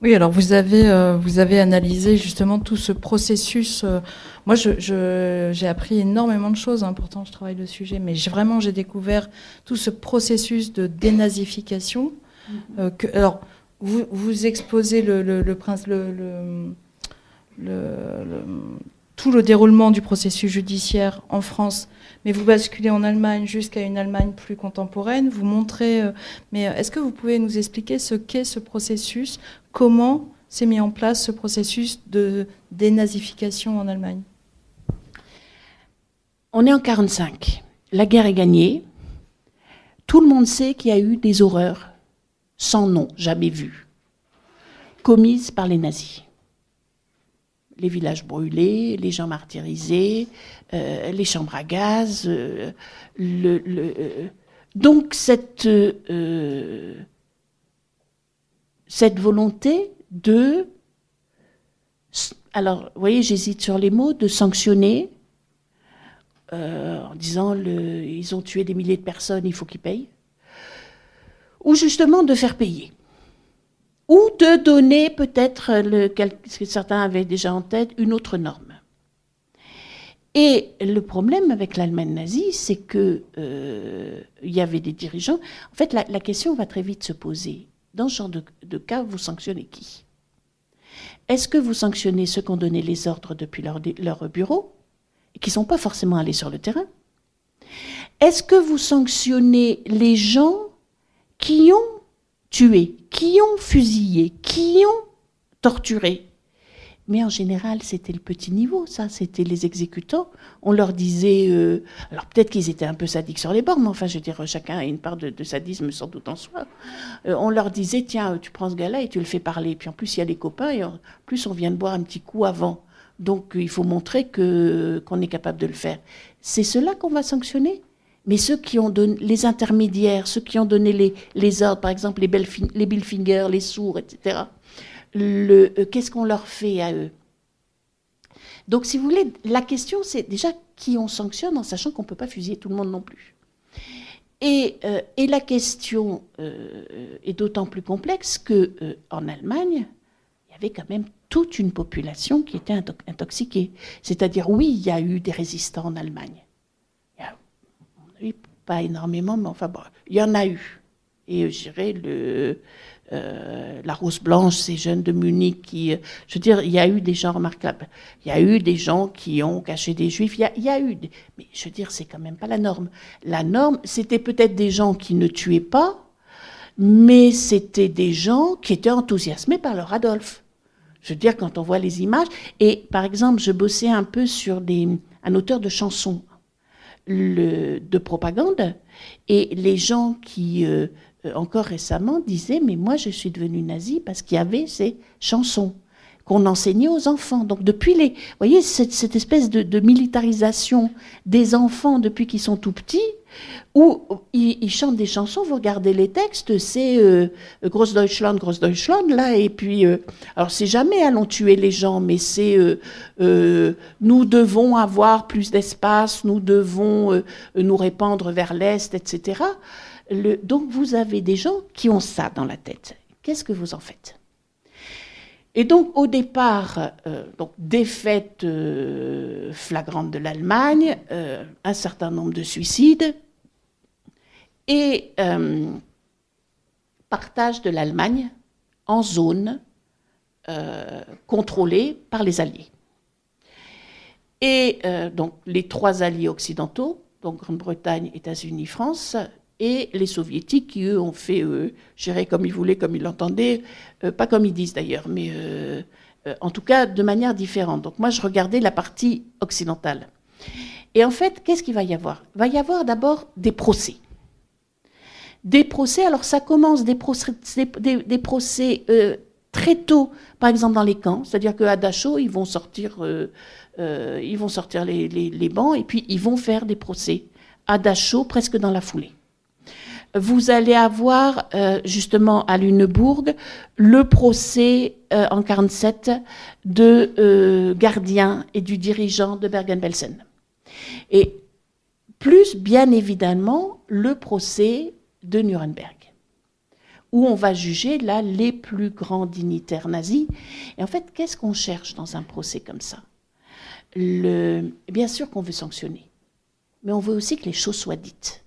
D: Oui, alors vous avez analysé justement tout ce processus. Moi, j'ai appris énormément de choses. Pourtant, je travaille le sujet, mais j'ai découvert tout ce processus de dénazification. Alors, vous exposez tout le déroulement du processus judiciaire en France, mais vous basculez en Allemagne jusqu'à une Allemagne plus contemporaine. Vous montrez, mais est-ce que vous pouvez nous expliquer ce qu'est ce processus, comment s'est mis en place ce processus de dénazification en Allemagne?
C: On est en 1945, la guerre est gagnée, tout le monde sait qu'il y a eu des horreurs sans nom, jamais vues, commises par les nazis. Les villages brûlés, les gens martyrisés, les chambres à gaz. Donc cette volonté de... Alors, vous voyez, j'hésite sur les mots, de sanctionner, en disant ils ont tué des milliers de personnes, il faut qu'ils payent, ou justement de faire payer. Ou de donner peut-être, ce que certains avaient déjà en tête, une autre norme. Et le problème avec l'Allemagne nazie, c'est que il y avait des dirigeants. En fait, la question va très vite se poser. Dans ce genre de cas, vous sanctionnez qui? Est-ce que vous sanctionnez ceux qui ont donné les ordres depuis leur bureau et qui ne sont pas forcément allés sur le terrain? Est-ce que vous sanctionnez les gens qui ont tué, qui ont fusillé, qui ont torturé? Mais en général, c'était le petit niveau, ça, c'était les exécutants. On leur disait... alors peut-être qu'ils étaient un peu sadiques sur les bords, mais enfin, je veux dire, chacun a une part de sadisme sans doute en soi. On leur disait, tiens, tu prends ce gars-là et tu le fais parler. Puis en plus, il y a les copains, et en plus, on vient de boire un petit coup avant. Donc, il faut montrer qu'on est capable de le faire. C'est ceux-là qu'on va sanctionner. Mais ceux qui ont donné, les intermédiaires, ceux qui ont donné les ordres, par exemple les Billfinger, les sourds, etc., qu'est-ce qu'on leur fait à eux? Donc, si vous voulez, la question, c'est déjà qui on sanctionne en sachant qu'on ne peut pas fusiller tout le monde non plus. Et la question est d'autant plus complexe qu'en Allemagne, il y avait quand même toute une population qui était intoxiquée. C'est-à-dire, oui, il y a eu des résistants en Allemagne. Oui, pas énormément, mais enfin bon, il y en a eu. Et je dirais la Rose Blanche, ces jeunes de Munich qui... je veux dire, il y a eu des gens remarquables. Il y a eu des gens qui ont caché des juifs. Il y a eu... mais je veux dire, c'est quand même pas la norme. La norme, c'était peut-être des gens qui ne tuaient pas, mais c'était des gens qui étaient enthousiasmés par leur Adolphe. Je veux dire, quand on voit les images... Et par exemple, je bossais un peu sur un auteur de chansons de propagande, et les gens qui... encore récemment, disait « mais moi je suis devenue nazie parce qu'il y avait ces chansons qu'on enseignait aux enfants ». Donc depuis vous voyez, cette espèce de militarisation des enfants depuis qu'ils sont tout petits, où ils chantent des chansons, vous regardez les textes, c'est Groß Deutschland, là, et puis, alors c'est jamais allons tuer les gens, mais c'est nous devons avoir plus d'espace, nous devons nous répandre vers l'Est, etc. Donc vous avez des gens qui ont ça dans la tête. Qu'est-ce que vous en faites? Et donc au départ, défaite flagrante de l'Allemagne, un certain nombre de suicides et partage de l'Allemagne en zones contrôlées par les Alliés. Et donc les 3 alliés occidentaux, donc Grande-Bretagne, États-Unis, France, et les soviétiques qui, eux, ont fait, gérer comme ils voulaient, comme ils l'entendaient, pas comme ils disent d'ailleurs, mais en tout cas de manière différente. Donc moi, je regardais la partie occidentale. Et en fait, qu'est-ce qu'il va y avoir? Il va y avoir d'abord des procès. Des procès, alors ça commence des procès très tôt, par exemple dans les camps, c'est-à-dire qu'à Dachau, ils vont sortir les bancs et puis ils vont faire des procès à Dachau presque dans la foulée. Vous allez avoir justement à Lüneburg le procès en 1947 de gardien et du dirigeant de Bergen-Belsen. Et plus bien évidemment le procès de Nuremberg, où on va juger là les plus grands dignitaires nazis. Et en fait, qu'est-ce qu'on cherche dans un procès comme ça? Bien sûr qu'on veut sanctionner, mais on veut aussi que les choses soient dites.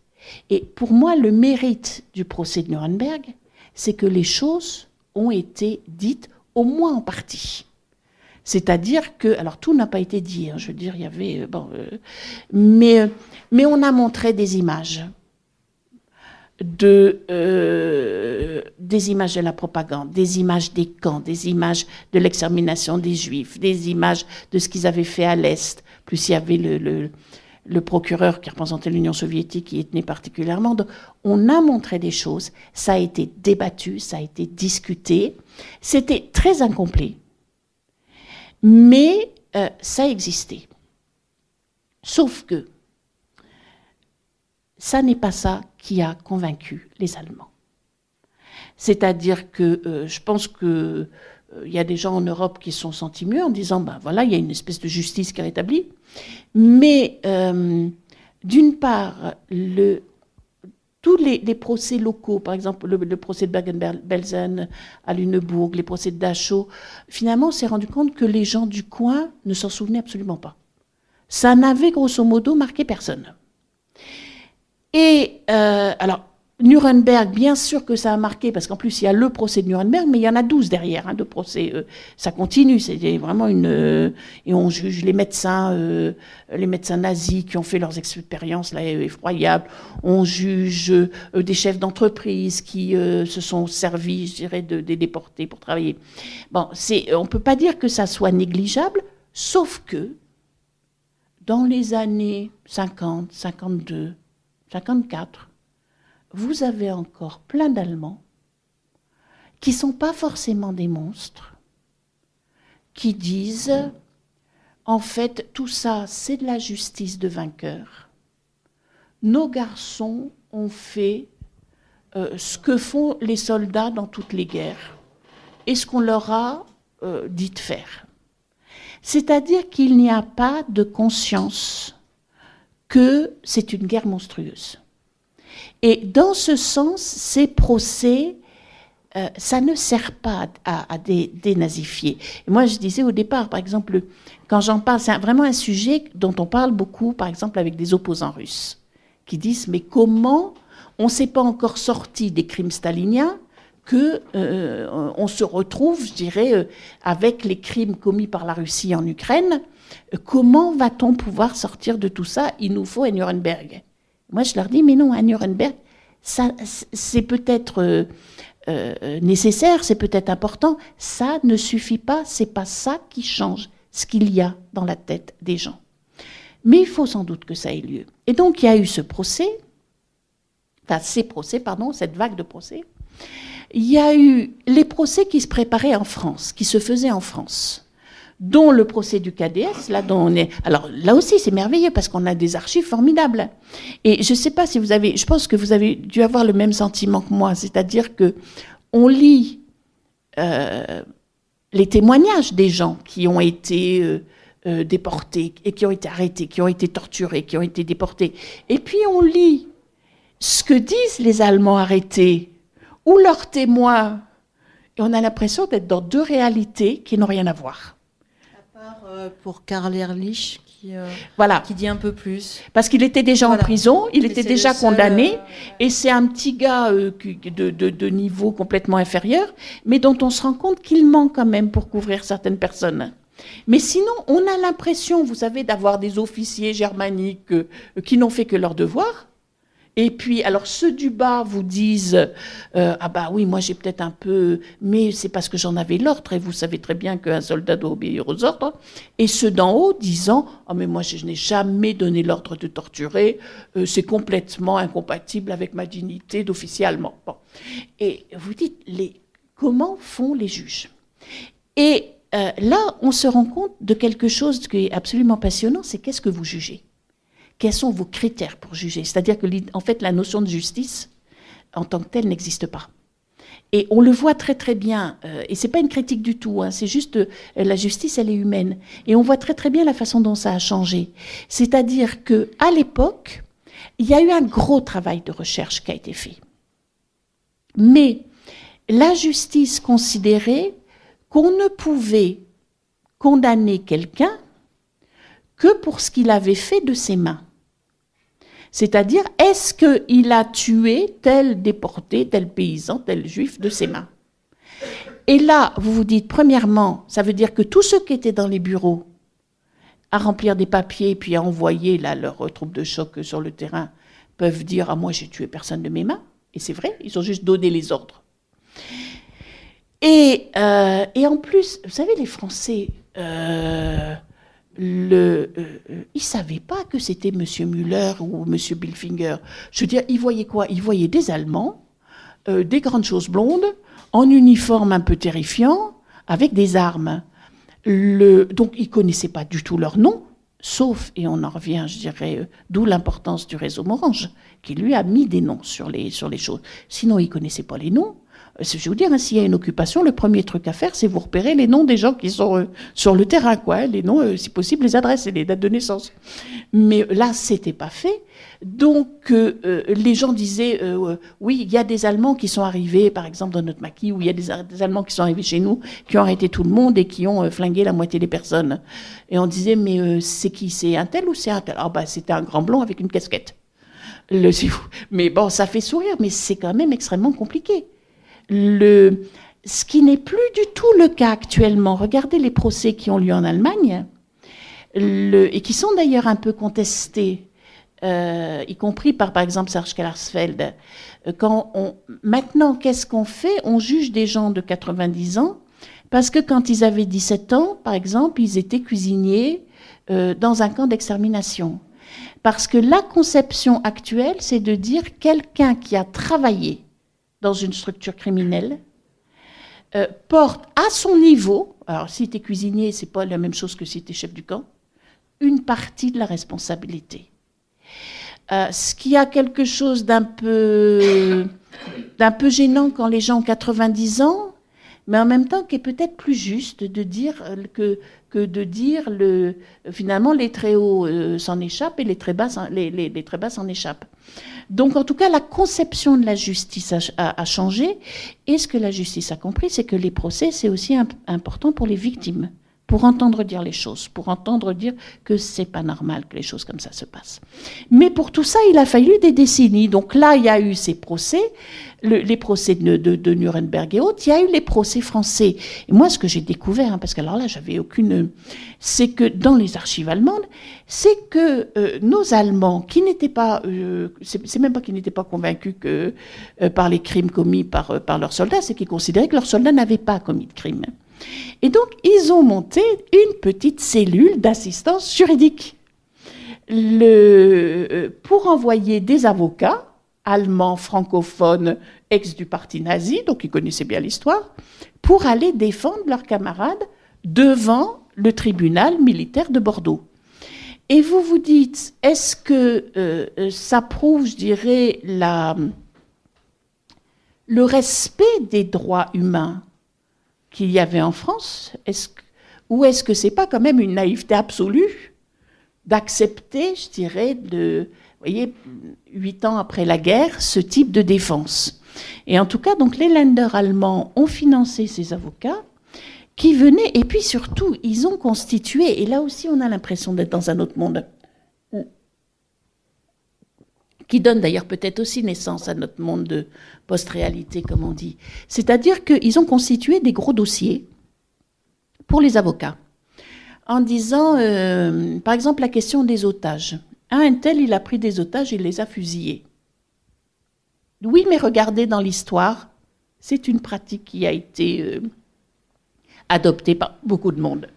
C: Et pour moi, le mérite du procès de Nuremberg, c'est que les choses ont été dites au moins en partie. C'est-à-dire que, alors tout n'a pas été dit, hein, je veux dire, il y avait, mais on a montré des images des images de la propagande, des images des camps, des images de l'extermination des Juifs, des images de ce qu'ils avaient fait à l'Est. Plus il y avait le procureur qui représentait l'Union soviétique qui y tenait particulièrement. Donc, on a montré des choses, ça a été débattu, ça a été discuté. C'était très incomplet, mais ça existait. Sauf que ça n'est pas ça qui a convaincu les Allemands. C'est-à-dire que je pense que il y a des gens en Europe qui se sont sentis mieux en disant ben voilà, il y a une espèce de justice qui est rétablie. Mais d'une part, tous les procès locaux, par exemple le procès de Bergen-Belsen à Lüneburg, les procès de Dachau, finalement on s'est rendu compte que les gens du coin ne s'en souvenaient absolument pas. Ça n'avait grosso modo marqué personne. Et alors, Nuremberg, bien sûr que ça a marqué, parce qu'en plus, il y a le procès de Nuremberg, mais il y en a 12 derrière, hein, de procès. Ça continue, c'est vraiment et on juge les médecins nazis qui ont fait leurs expériences là, effroyables. On juge des chefs d'entreprise qui se sont servis, je dirais, des déportés pour travailler. Bon, on ne peut pas dire que ça soit négligeable, sauf que dans les années 50, 52, 54, vous avez encore plein d'Allemands qui ne sont pas forcément des monstres, qui disent, en fait, tout ça, c'est de la justice de vainqueur. Nos garçons ont fait ce que font les soldats dans toutes les guerres et ce qu'on leur a dit de faire. C'est-à-dire qu'il n'y a pas de conscience que c'est une guerre monstrueuse. Et dans ce sens, ces procès, ça ne sert pas à dénazifier. Et moi, je disais au départ, par exemple, quand j'en parle, c'est vraiment un sujet dont on parle beaucoup, par exemple, avec des opposants russes. qui disent mais comment on ne s'est pas encore sorti des crimes staliniens que on se retrouve, je dirais, avec les crimes commis par la Russie en Ukraine. Comment va-t-on pouvoir sortir de tout ça? Il nous faut un Nuremberg. Moi, je leur dis, mais non, un Nuremberg, ça, c'est peut-être nécessaire, c'est peut-être important. Ça ne suffit pas, c'est pas ça qui change ce qu'il y a dans la tête des gens. Mais il faut sans doute que ça ait lieu. Et donc, il y a eu ce procès, enfin, ces procès, pardon, cette vague de procès. Il y a eu les procès qui se préparaient en France, qui se faisaient en France, dont le procès du KDS, là dont on est. Alors là aussi, c'est merveilleux parce qu'on a des archives formidables. Et je ne sais pas si vous avez, je pense que vous avez dû avoir le même sentiment que moi, c'est-à-dire que on lit les témoignages des gens qui ont été déportés et qui ont été arrêtés, qui ont été torturés, qui ont été déportés. Et puis on lit ce que disent les Allemands arrêtés ou leurs témoins, et on a l'impression d'être dans deux réalités qui n'ont rien à voir.
D: À part pour Karl Ehrlich,
C: voilà.
D: Qui dit un peu plus.
C: Parce qu'il était déjà en prison, il était déjà condamné, et c'est un petit gars de niveau complètement inférieur, mais dont on se rend compte qu'il ment quand même pour couvrir certaines personnes. Mais sinon, on a l'impression, vous savez, d'avoir des officiers germaniques qui n'ont fait que leur devoir. Et puis, alors ceux du bas vous disent ah bah oui, moi j'ai peut-être un peu, mais c'est parce que j'en avais l'ordre, et vous savez très bien qu'un soldat doit obéir aux ordres. Et ceux d'en haut disant ah mais moi je n'ai jamais donné l'ordre de torturer, c'est complètement incompatible avec ma dignité d'officier allemand. Bon. Et vous dites comment font les juges? Et là, on se rend compte de quelque chose qui est absolument passionnant, c'est qu'est-ce que vous jugez? Quels sont vos critères pour juger? C'est-à-dire que, en fait, la notion de justice, en tant que telle, n'existe pas. Et on le voit très très bien, et c'est pas une critique du tout, hein, c'est juste la justice, elle est humaine. Et on voit très très bien la façon dont ça a changé. C'est-à-dire qu'à l'époque, il y a eu un gros travail de recherche qui a été fait. Mais la justice considérait qu'on ne pouvait condamner quelqu'un que pour ce qu'il avait fait de ses mains. C'est-à-dire, est-ce qu'il a tué tel déporté, tel paysan, tel juif de ses mains? Et là, vous vous dites, premièrement, ça veut dire que tous ceux qui étaient dans les bureaux à remplir des papiers puis à envoyer là, leurs troupes de choc sur le terrain peuvent dire « Ah, moi, j'ai tué personne de mes mains ». Et c'est vrai, ils ont juste donné les ordres. Et en plus, vous savez, les Français... ils ne savaient pas que c'était M. Müller ou M. Bilfinger. Je veux dire, ils voyaient quoi? Ils voyaient des Allemands, des grandes choses blondes, en uniforme un peu terrifiant, avec des armes. Donc, ils ne connaissaient pas du tout leur nom, sauf, et on en revient, je dirais, d'où l'importance du réseau Morange, qui lui a mis des noms sur les choses. Sinon, ils ne connaissaient pas les noms. Je vais vous dire, hein, s'il y a une occupation, le premier truc à faire, c'est vous repérer les noms des gens qui sont sur le terrain, quoi, hein, les noms, si possible, les adresses et les dates de naissance. Mais là, c'était pas fait. Donc, les gens disaient, oui, il y a des Allemands qui sont arrivés, par exemple, dans notre maquis, ou il y a des Allemands qui sont arrivés chez nous, qui ont arrêté tout le monde et qui ont flingué la moitié des personnes. Et on disait, mais c'est qui? C'est un tel ou c'est un tel? Ah bah, c'était un grand blond avec une casquette. Mais bon, ça fait sourire, mais c'est quand même extrêmement compliqué. Ce qui n'est plus du tout le cas actuellement. Regardez les procès qui ont lieu en Allemagne, et qui sont d'ailleurs un peu contestés, y compris par exemple, Serge Klarsfeld. Maintenant, qu'est-ce qu'on fait? On juge des gens de 90 ans, parce que quand ils avaient 17 ans, par exemple, ils étaient cuisiniers dans un camp d'extermination. Parce que la conception actuelle, c'est de dire quelqu'un qui a travaillé dans une structure criminelle, porte à son niveau, alors s'il était cuisinier, c'est pas la même chose que s'il était chef du camp, une partie de la responsabilité. Ce qui a quelque chose d'un peu gênant quand les gens ont 90 ans, mais en même temps qui est peut-être plus juste de dire que de dire finalement les très hauts s'en échappent et les très bas s'en échappent. Donc en tout cas la conception de la justice a changé, et ce que la justice a compris, c'est que les procès c'est aussi important pour les victimes, pour entendre dire les choses, pour entendre dire que c'est pas normal que les choses comme ça se passent. Mais pour tout ça, il a fallu des décennies. Donc là, il y a eu ces procès, les procès de Nuremberg et autres, il y a eu les procès français. Et moi, ce que j'ai découvert, parce que alors là, j'avais aucune... C'est que dans les archives allemandes, c'est que nos Allemands, qui n'étaient pas... c'est même pas qu'ils n'étaient pas convaincus que, par les crimes commis par leurs soldats, c'est qu'ils considéraient que leurs soldats n'avaient pas commis de crimes. Et donc, ils ont monté une petite cellule d'assistance juridique pour envoyer des avocats allemands, francophones, ex du parti nazi, donc ils connaissaient bien l'histoire, pour aller défendre leurs camarades devant le tribunal militaire de Bordeaux. Et vous vous dites, est-ce que ça prouve, je dirais, le respect des droits humains qu'il y avait en France, ou est-ce que c'est pas quand même une naïveté absolue d'accepter, je dirais, vous voyez, 8 ans après la guerre, ce type de défense. Et en tout cas, donc les Länder allemands ont financé ces avocats qui venaient, et puis surtout, ils ont constitué, et là aussi on a l'impression d'être dans un autre monde, qui donne d'ailleurs peut-être aussi naissance à notre monde de post-réalité, comme on dit. C'est-à-dire qu'ils ont constitué des gros dossiers pour les avocats, en disant, par exemple, la question des otages. Un tel, il a pris des otages, il les a fusillés. Oui, mais regardez dans l'histoire, c'est une pratique qui a été adoptée par beaucoup de monde.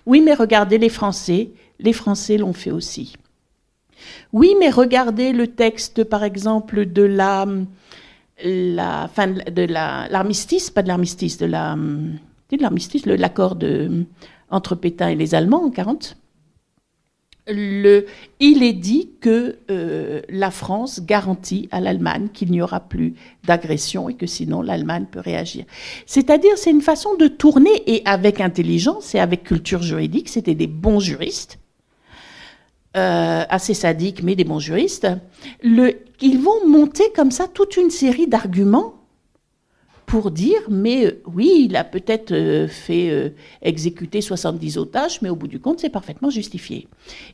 C: Oui, mais regardez les Français l'ont fait aussi. Oui, mais regardez le texte, par exemple, de l'accord entre Pétain et les Allemands en 1940. Il est dit que la France garantit à l'Allemagne qu'il n'y aura plus d'agression et que sinon l'Allemagne peut réagir. C'est-à-dire, c'est une façon de tourner, et avec intelligence et avec culture juridique, c'était des bons juristes, assez sadiques, mais des bons juristes. Ils vont monter comme ça toute une série d'arguments pour dire, mais oui, il a peut-être fait exécuter 70 otages, mais au bout du compte, c'est parfaitement justifié.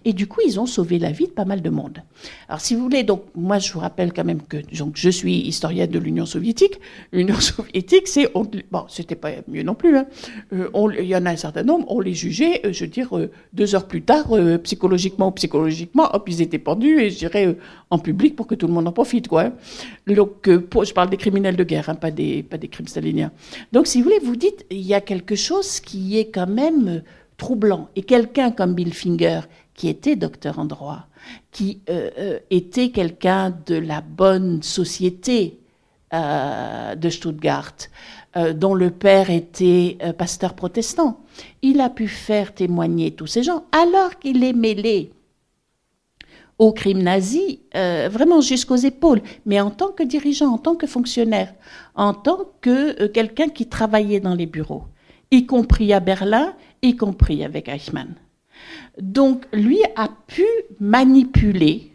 C: Et du coup, ils ont sauvé la vie de pas mal de monde. Alors, si vous voulez, donc, moi, je vous rappelle quand même que donc, je suis historienne de l'Union soviétique. L'Union soviétique, bon, c'était pas mieux non plus. Hein. Il y en a un certain nombre, on les jugeait, je veux dire, 2 heures plus tard, psychologiquement, hop, ils étaient pendus, et je dirais, en public pour que tout le monde en profite, quoi. Hein. Donc, je parle des criminels de guerre, hein, pas des crimes staliniens. Donc, si vous voulez, vous dites, il y a quelque chose qui est quand même troublant. Et quelqu'un comme Bill Finger, qui était docteur en droit, qui était quelqu'un de la bonne société de Stuttgart, dont le père était pasteur protestant, il a pu faire témoigner tous ces gens, alors qu'il est mêlé au crime nazi, vraiment jusqu'aux épaules, mais en tant que dirigeant, en tant que fonctionnaire, en tant que quelqu'un qui travaillait dans les bureaux, y compris à Berlin, y compris avec Eichmann. Donc, lui a pu manipuler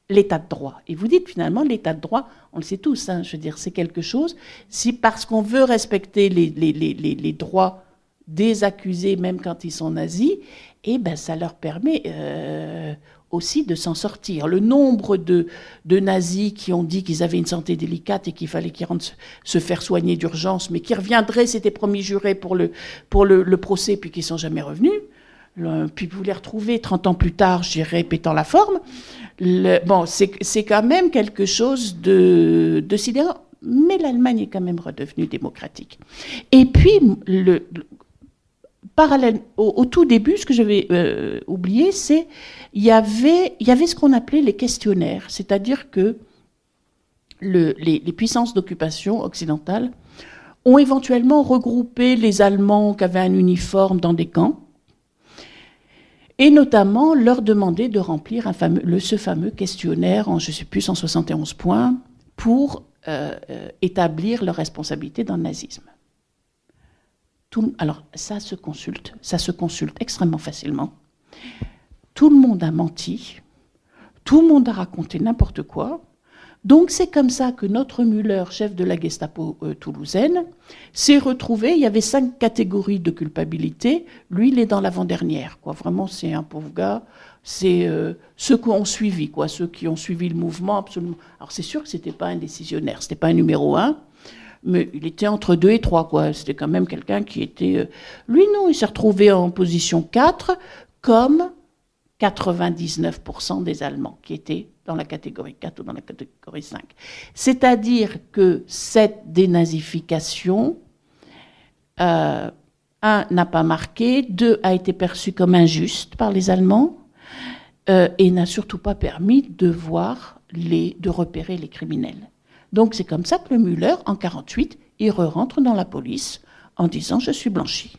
C: l'état de droit. Et vous dites finalement, l'état de droit, on le sait tous, hein, je veux dire, c'est quelque chose, si parce qu'on veut respecter les droits des accusés, même quand ils sont nazis, eh ben, ça leur permet aussi de s'en sortir. Le nombre de nazis qui ont dit qu'ils avaient une santé délicate et qu'il fallait qu'ils rentrent se faire soigner d'urgence, mais qui reviendraient, c'était promis juré pour le procès, puis qui ne sont jamais revenus. Puis vous les retrouvez 30 ans plus tard, je dirais, pétant la forme. Bon, c'est quand même quelque chose de sidérant, mais l'Allemagne est quand même redevenue démocratique. Et puis, parallèle au tout début, ce que j'avais oublié, c'est il y avait ce qu'on appelait les questionnaires, c'est-à-dire que les puissances d'occupation occidentales ont éventuellement regroupé les Allemands qui avaient un uniforme dans des camps, et notamment leur demander de remplir ce fameux questionnaire en, je ne sais plus, 171 points, pour établir leur responsabilité dans le nazisme. Alors, ça se consulte extrêmement facilement. Tout le monde a menti, tout le monde a raconté n'importe quoi. Donc c'est comme ça que notre Müller, chef de la Gestapo toulousaine, s'est retrouvé, il y avait 5 catégories de culpabilité, lui il est dans l'avant-dernière, quoi. Vraiment c'est un pauvre gars, c'est ceux qui ont suivi, quoi, ceux qui ont suivi le mouvement, absolument. Alors c'est sûr que c'était pas un décisionnaire, c'était pas un numéro 1, mais il était entre 2 et 3, quoi. C'était quand même quelqu'un qui était... Lui non, il s'est retrouvé en position 4, comme 99% des Allemands qui étaient dans la catégorie 4 ou dans la catégorie 5. C'est-à-dire que cette dénazification, 1, n'a pas marqué, 2, a été perçue comme injuste par les Allemands, et n'a surtout pas permis de repérer les criminels. Donc c'est comme ça que le Müller, en 1948, il rentre dans la police en disant « je suis blanchi ».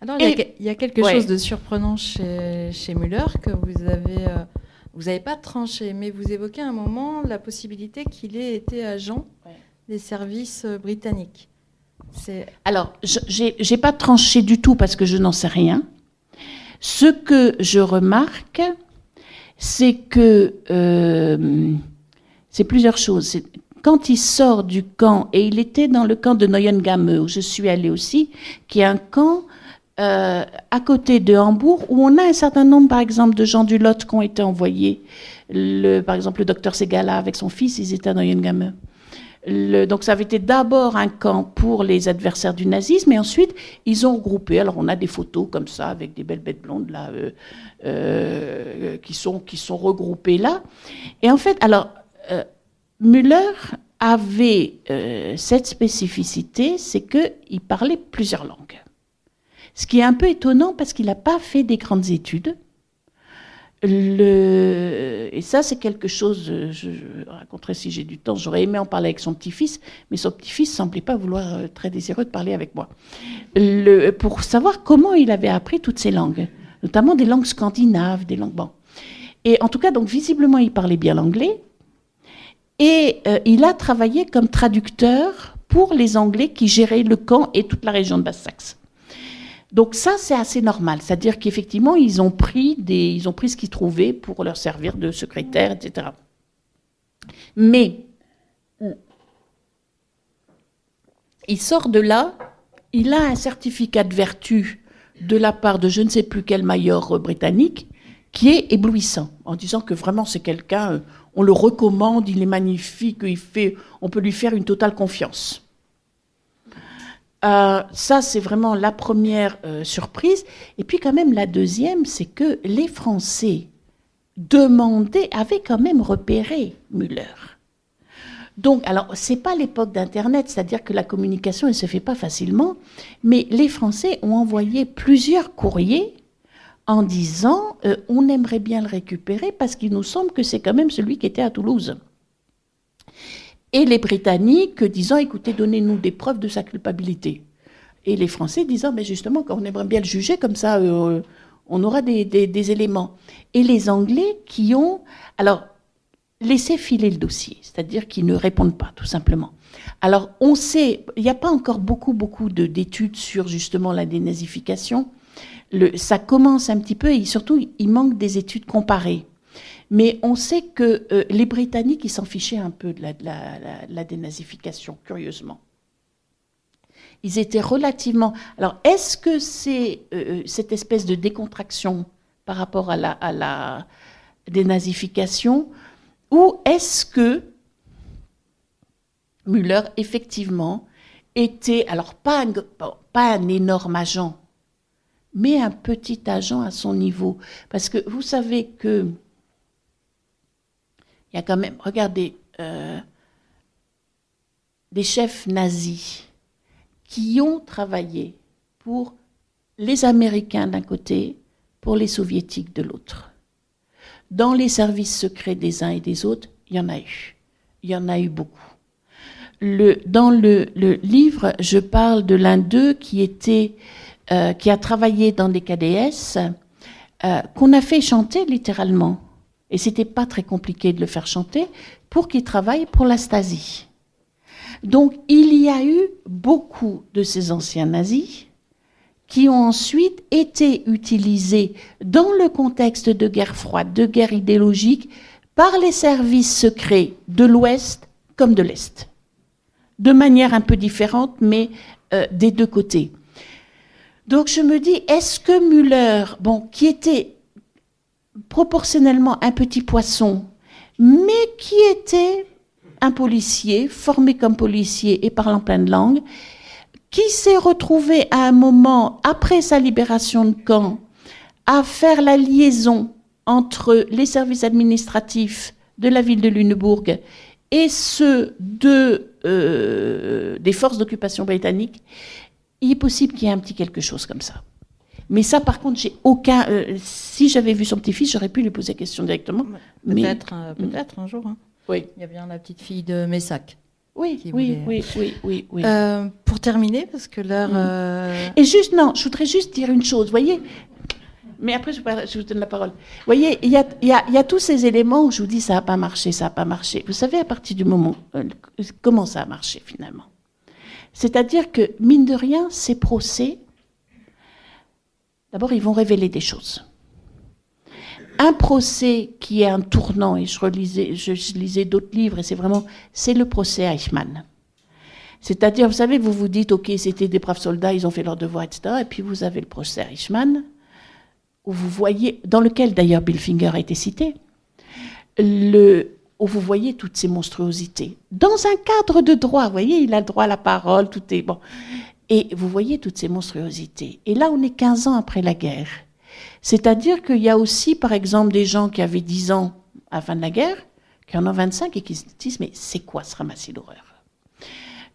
D: Alors, il y a quelque chose de surprenant chez Müller que vous n'avez pas tranché, mais vous évoquez à un moment la possibilité qu'il ait été agent des services britanniques.
C: Alors, j'ai pas tranché du tout parce que je n'en sais rien. Ce que je remarque, c'est que c'est plusieurs choses. Quand il sort du camp, et il était dans le camp de Neuengamme, où je suis allée aussi, qui est un camp à côté de Hambourg, où on a un certain nombre, par exemple, de gens du Lot qui ont été envoyés. Par exemple, le docteur Segala avec son fils, ils étaient à Neuengamme. Donc ça avait été d'abord un camp pour les adversaires du nazisme, et ensuite ils ont regroupé. Alors on a des photos comme ça avec des belles bêtes blondes là qui sont regroupées là. Et en fait, alors Müller avait cette spécificité, c'est qu'il parlait plusieurs langues. Ce qui est un peu étonnant parce qu'il n'a pas fait des grandes études. Et ça, c'est quelque chose, je raconterai si j'ai du temps, j'aurais aimé en parler avec son petit-fils, mais son petit-fils ne semblait pas vouloir, très désireux de parler avec moi. Pour savoir comment il avait appris toutes ces langues, notamment des langues scandinaves, des langues... Bon. Et en tout cas, donc, visiblement, il parlait bien l'anglais, et il a travaillé comme traducteur pour les Anglais qui géraient le camp et toute la région de Basse-Saxe. Donc ça, c'est assez normal. C'est-à-dire qu'effectivement, ils ont pris ce qu'ils trouvaient pour leur servir de secrétaire, etc. Mais il sort de là, il a un certificat de vertu de la part de je ne sais plus quel mayor britannique qui est éblouissant, en disant que vraiment c'est quelqu'un, on le recommande, il est magnifique, on peut lui faire une totale confiance. Ça, c'est vraiment la première surprise. Et puis quand même, la deuxième, c'est que les Français avaient quand même repéré Müller. Donc, alors, c'est pas l'époque d'Internet, c'est-à-dire que la communication, elle se fait pas facilement, mais les Français ont envoyé plusieurs courriers en disant on aimerait bien le récupérer parce qu'il nous semble que c'est quand même celui qui était à Toulouse. Et les Britanniques disant, écoutez, donnez-nous des preuves de sa culpabilité. Et les Français disant, mais justement, on aimerait bien le juger, comme ça, on aura des éléments. Et les Anglais qui ont, alors, laissé filer le dossier, c'est-à-dire qu'ils ne répondent pas, tout simplement. Alors, on sait, il n'y a pas encore beaucoup d'études sur, justement, la dénazification. Ça commence un petit peu, et surtout, il manque des études comparées. Mais on sait que les Britanniques, ils s'en fichaient un peu de la dénazification, curieusement. Ils étaient relativement... Alors, est-ce que c'est cette espèce de décontraction par rapport à la dénazification, ou est-ce que Müller, effectivement, était, alors pas un énorme agent, mais un petit agent à son niveau? Parce que vous savez que il y a quand même, regardez, des chefs nazis qui ont travaillé pour les Américains d'un côté, pour les Soviétiques de l'autre. Dans les services secrets des uns et des autres, il y en a eu. Il y en a eu beaucoup. Dans le livre, je parle de l'un d'eux qui a travaillé dans des KDS, qu'on a fait chanter littéralement. Et c'était pas très compliqué de le faire chanter pour qu'il travaille pour la Stasi. Donc, il y a eu beaucoup de ces anciens nazis qui ont ensuite été utilisés dans le contexte de guerre froide, de guerre idéologique, par les services secrets de l'Ouest comme de l'Est. De manière un peu différente, mais des deux côtés. Donc je me dis, est-ce que Müller, qui était proportionnellement un petit poisson, mais qui était un policier, formé comme policier et parlant plein de langues, qui s'est retrouvé à un moment, après sa libération de camp, à faire la liaison entre les services administratifs de la ville de Lüneburg et ceux des forces d'occupation britanniques, il est possible qu'il y ait un petit quelque chose comme ça. Mais ça, par contre, j'ai aucun... si j'avais vu son petit-fils, j'aurais pu lui poser la question directement.
E: Peut-être un jour. Hein.
C: Oui.
E: Il y a bien la petite fille de Messac.
C: Oui.
E: Pour terminer, parce que l'heure...
C: Et juste, non, je voudrais juste dire une chose, vous voyez. Mais après, je vous donne la parole. Vous voyez, il y a tous ces éléments où je vous dis ça n'a pas marché, ça n'a pas marché. Vous savez, à partir du moment... comment ça a marché, finalement? C'est-à-dire que, mine de rien, ces procès, d'abord, ils vont révéler des choses. Un procès qui est un tournant, et je lisais d'autres livres, et c'est le procès Eichmann. C'est-à-dire, vous savez, vous vous dites, ok, c'était des braves soldats, ils ont fait leur devoir, etc. Et puis vous avez le procès Eichmann, où vous voyez, dans lequel d'ailleurs Bill Finger a été cité, où vous voyez toutes ces monstruosités. Dans un cadre de droit, vous voyez, il a le droit à la parole, tout est bon. Et vous voyez toutes ces monstruosités. Et là, on est 15 ans après la guerre. C'est-à-dire qu'il y a aussi, par exemple, des gens qui avaient 10 ans à la fin de la guerre, qui en ont 25 et qui se disent, mais c'est quoi ce ramassis d'horreur?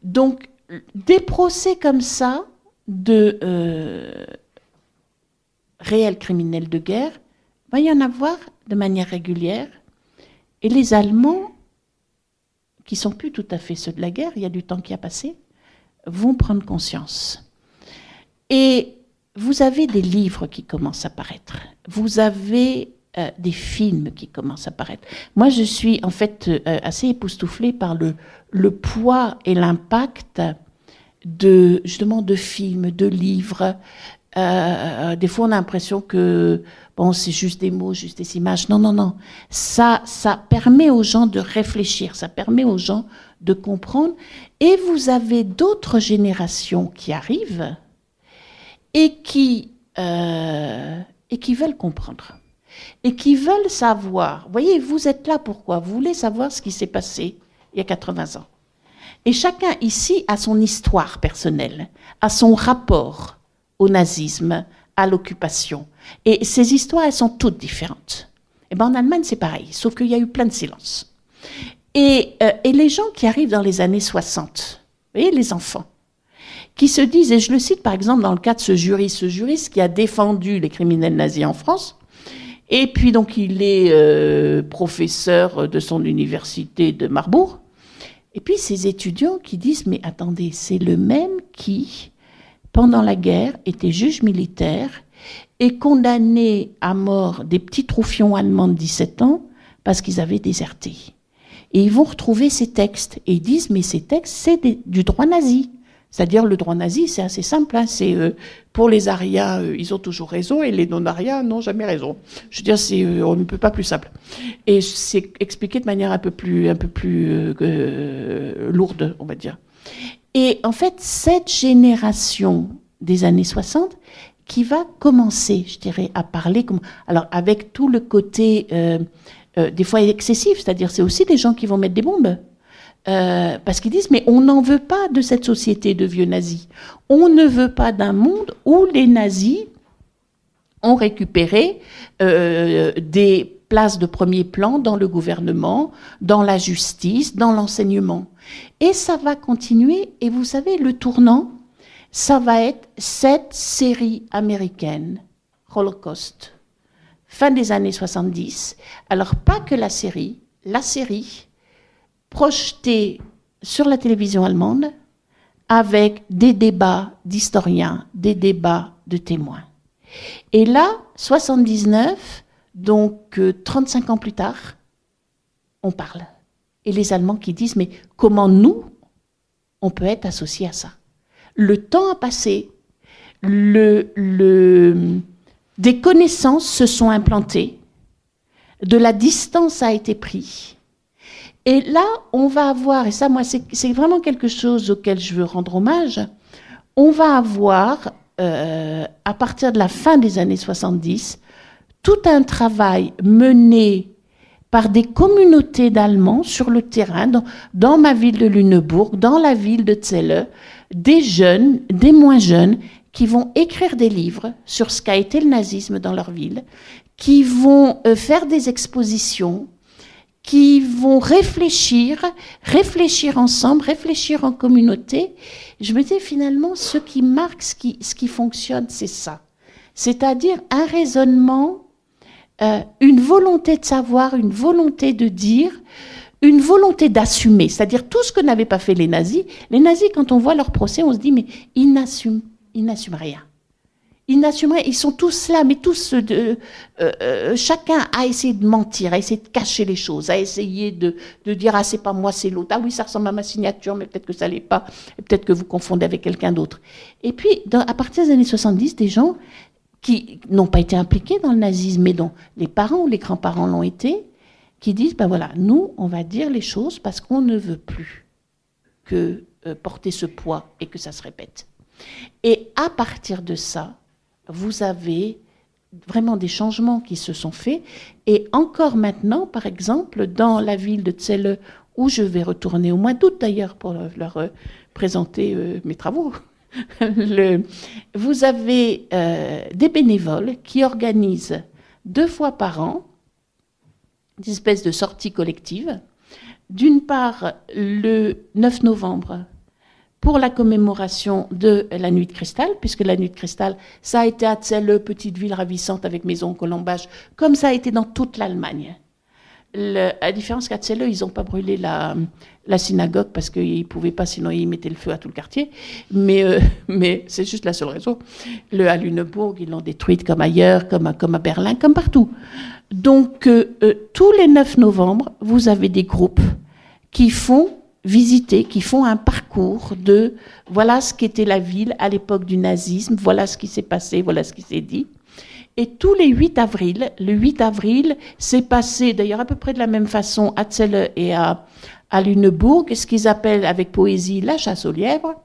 C: Donc, des procès comme ça, de réels criminels de guerre, va y en avoir de manière régulière. Et les Allemands, qui ne sont plus tout à fait ceux de la guerre, il y a du temps qui a passé, vont prendre conscience. Et vous avez des livres qui commencent à paraître. Vous avez des films qui commencent à paraître. Moi, je suis en fait assez époustouflée par le poids et l'impact justement de films, de livres. Des fois, on a l'impression que c'est juste des mots, juste des images. Non. Ça permet aux gens de réfléchir, ça permet aux gens de comprendre. Et vous avez d'autres générations qui arrivent et qui veulent comprendre. Et qui veulent savoir. Vous voyez, vous êtes là pourquoi? Vous voulez savoir ce qui s'est passé il y a 80 ans. Et chacun ici a son histoire personnelle, a son rapport au nazisme, à l'occupation. Et ces histoires, elles sont toutes différentes. Et en Allemagne, c'est pareil, sauf qu'il y a eu plein de silence. Et les gens qui arrivent dans les années 60, vous voyez, les enfants, qui se disent, et je le cite par exemple dans le cas de ce juriste qui a défendu les criminels nazis en France, et puis donc il est professeur de son université de Marbourg, et puis ces étudiants qui disent, mais attendez, c'est le même qui, pendant la guerre, était juge militaire et condamné à mort des petits troufions allemands de 17 ans parce qu'ils avaient déserté. Et ils vont retrouver ces textes et ils disent, mais ces textes, c'est du droit nazi. C'est-à-dire le droit nazi, c'est assez simple. Hein, c'est pour les ariens, ils ont toujours raison, et les non-ariens n'ont jamais raison. Je veux dire, on ne peut pas plus simple. Et c'est expliqué de manière un peu plus lourde, on va dire. Et en fait, cette génération des années 60 qui va commencer, je dirais, à parler, alors avec tout le côté des fois excessif, c'est-à-dire c'est aussi des gens qui vont mettre des bombes. Parce qu'ils disent, mais on n'en veut pas de cette société de vieux nazis. On ne veut pas d'un monde où les nazis ont récupéré des places de premier plan dans le gouvernement, dans la justice, dans l'enseignement. Et ça va continuer, et vous savez, le tournant, ça va être cette série américaine, Holocaust, fin des années 70. Alors, pas que la série projetée sur la télévision allemande avec des débats d'historiens, des débats de témoins. Et là, 79, donc 35 ans plus tard, on parle. Et les Allemands qui disent, mais comment nous, on peut être associés à ça? Le temps a passé, des connaissances se sont implantées, de la distance a été pris. Et là, on va avoir, et ça, moi, c'est vraiment quelque chose auquel je veux rendre hommage, on va avoir, à partir de la fin des années 70, tout un travail mené par des communautés d'Allemands sur le terrain, dans ma ville de Lüneburg, dans la ville de Celle, des jeunes, des moins jeunes, qui vont écrire des livres sur ce qu'a été le nazisme dans leur ville, qui vont faire des expositions, qui vont réfléchir ensemble, réfléchir en communauté. Je me dis finalement, ce qui marque, ce qui fonctionne, c'est ça. C'est-à-dire un raisonnement, une volonté de savoir, une volonté de dire, une volonté d'assumer. C'est-à-dire tout ce que n'avaient pas fait les nazis. Les nazis, quand on voit leur procès, on se dit, mais ils n'assument rien. Ils n'assument rien. Ils sont tous là, mais tous, chacun a essayé de mentir, a essayé de cacher les choses, a essayé de dire, ah, c'est pas moi, c'est l'autre. Ah oui, ça ressemble à ma signature, mais peut-être que ça l'est pas. Et peut-être que vous confondez avec quelqu'un d'autre. Et puis, à partir des années 70, des gens qui n'ont pas été impliqués dans le nazisme, mais dont les parents ou les grands-parents l'ont été, qui disent, ben voilà, nous, on va dire les choses parce qu'on ne veut plus que porter ce poids et que ça se répète. Et à partir de ça, vous avez vraiment des changements qui se sont faits. Et encore maintenant, par exemple, dans la ville de Celle, où je vais retourner au mois d'août d'ailleurs pour leur présenter mes travaux, vous avez des bénévoles qui organisent 2 fois par an des espèces de sorties collectives. D'une part, le 9 novembre, pour la commémoration de la Nuit de Cristal, puisque la Nuit de Cristal, ça a été à Celle, petite ville ravissante avec maison, colombage, comme ça a été dans toute l'Allemagne. À différence qu'à Celle, ils n'ont pas brûlé la synagogue parce qu'ils ne pouvaient pas, sinon ils mettaient le feu à tout le quartier. Mais c'est juste la seule raison. À Lüneburg, ils l'ont détruite comme ailleurs, comme à Berlin, comme partout. Donc, tous les 9 novembre, vous avez des groupes qui font visiter, qui font un parcours de voilà ce qu'était la ville à l'époque du nazisme, voilà ce qui s'est passé, voilà ce qui s'est dit. Et tous les 8 avril, le 8 avril, s'est passé d'ailleurs à peu près de la même façon à Celle et à Lüneburg, ce qu'ils appellent avec poésie la chasse aux lièvres.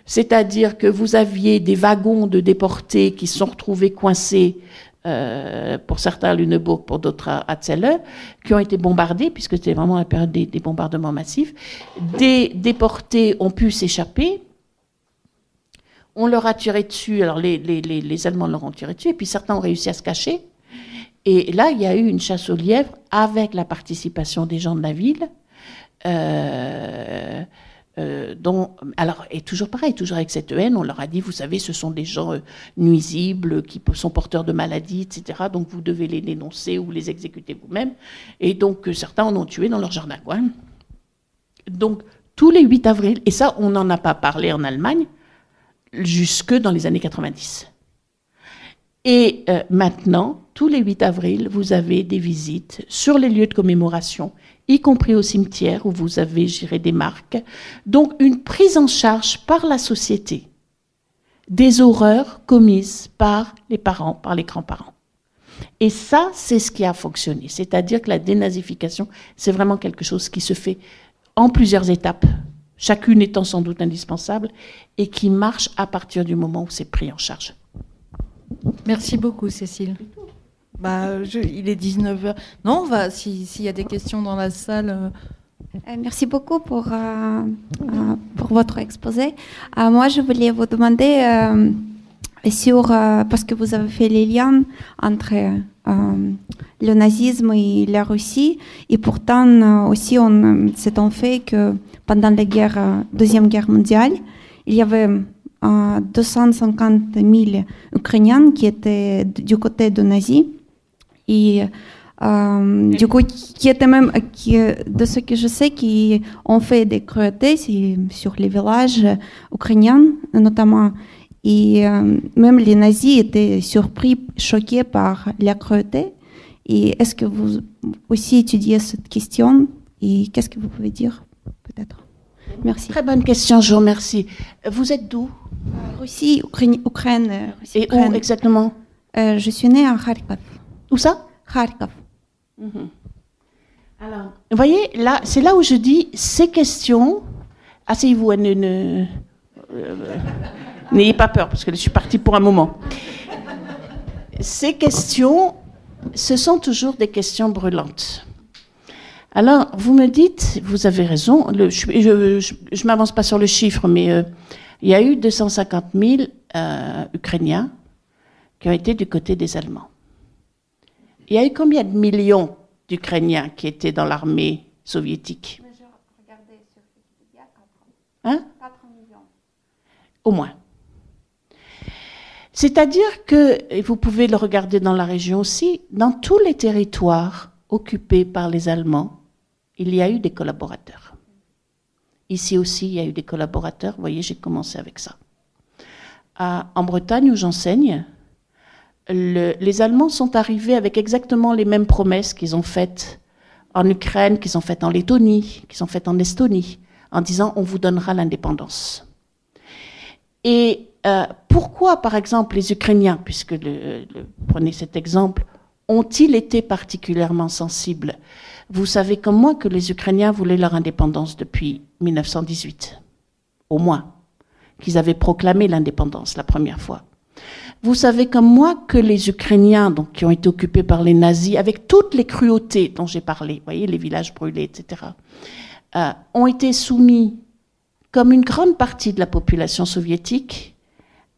C: C'est-à-dire que vous aviez des wagons de déportés qui se sont retrouvés coincés, pour certains à Lüneburg, pour d'autres à Celle, qui ont été bombardés, puisque c'était vraiment la période des bombardements massifs. Des déportés ont pu s'échapper. On leur a tiré dessus, alors les Allemands leur ont tiré dessus, et puis certains ont réussi à se cacher. Et là, il y a eu une chasse aux lièvres avec la participation des gens de la ville, alors, et toujours pareil, toujours avec cette haine, on leur a dit, vous savez, ce sont des gens nuisibles, qui sont porteurs de maladies, etc., donc vous devez les dénoncer ou les exécuter vous-même. Et donc, certains en ont tué dans leur jardin, quoi. Donc, tous les 8 avril, et ça, on n'en a pas parlé en Allemagne, jusque dans les années 90. Et maintenant, tous les 8 avril, vous avez des visites sur les lieux de commémoration, y compris au cimetière où vous avez, j'irai, des marques. Donc, une prise en charge par la société des horreurs commises par les parents, par les grands-parents. Et ça, c'est ce qui a fonctionné. C'est-à-dire que la dénazification, c'est vraiment quelque chose qui se fait en plusieurs étapes, chacune étant sans doute indispensable, et qui marche à partir du moment où c'est pris en charge.
E: Merci beaucoup, Cécile. Il est 19h. Non, s'il y a des questions dans la salle.
F: Merci beaucoup pour votre exposé. Moi, je voulais vous demander parce que vous avez fait les liens entre le nazisme et la Russie, et pourtant aussi c'est un fait que pendant la Deuxième Guerre mondiale, il y avait 250 000 Ukrainiens qui étaient du côté des nazis. Et du coup, qui étaient même, de ce que je sais, qui ont fait des cruautés sur les villages ukrainiens, notamment. Et même les nazis étaient surpris, choqués par la cruauté. Et est-ce que vous aussi étudiez cette question? Et qu'est-ce que vous pouvez dire, peut-être? Merci.
C: Très bonne question, je vous remercie. Vous êtes d'où?
F: Russie, Ukraine.
C: Et où exactement?
F: Je suis née à Kharkov.
C: Où ça?
F: Kharkov.
C: Alors, vous voyez, là, c'est là où je dis, ces questions, asseyez-vous, n'ayez pas peur, parce que je suis partie pour un moment. Ces questions, ce sont toujours des questions brûlantes. Alors, vous me dites, vous avez raison, je m'avance pas sur le chiffre, mais il y a eu 250 000 Ukrainiens qui ont été du côté des Allemands. Il y a eu combien de millions d'Ukrainiens qui étaient dans l'armée soviétique?
F: Je regardais sur Wikipédia,
C: 4 millions. Au moins. C'est-à-dire que, et vous pouvez le regarder dans la région aussi, dans tous les territoires occupés par les Allemands, il y a eu des collaborateurs. Ici aussi, il y a eu des collaborateurs. Vous voyez, j'ai commencé avec ça. En Bretagne, où j'enseigne, les Allemands sont arrivés avec exactement les mêmes promesses qu'ils ont faites en Ukraine, qu'ils ont faites en Lettonie, qu'ils ont faites en Estonie, en disant « on vous donnera l'indépendance ». Et pourquoi, par exemple, les Ukrainiens, puisque prenez cet exemple, ont-ils été particulièrement sensibles? Vous savez comme moi que les Ukrainiens voulaient leur indépendance depuis 1918, au moins, qu'ils avaient proclamé l'indépendance la première fois. Vous savez comme moi que les Ukrainiens, donc, qui ont été occupés par les nazis, avec toutes les cruautés dont j'ai parlé, vous voyez, les villages brûlés, etc., ont été soumis, comme une grande partie de la population soviétique,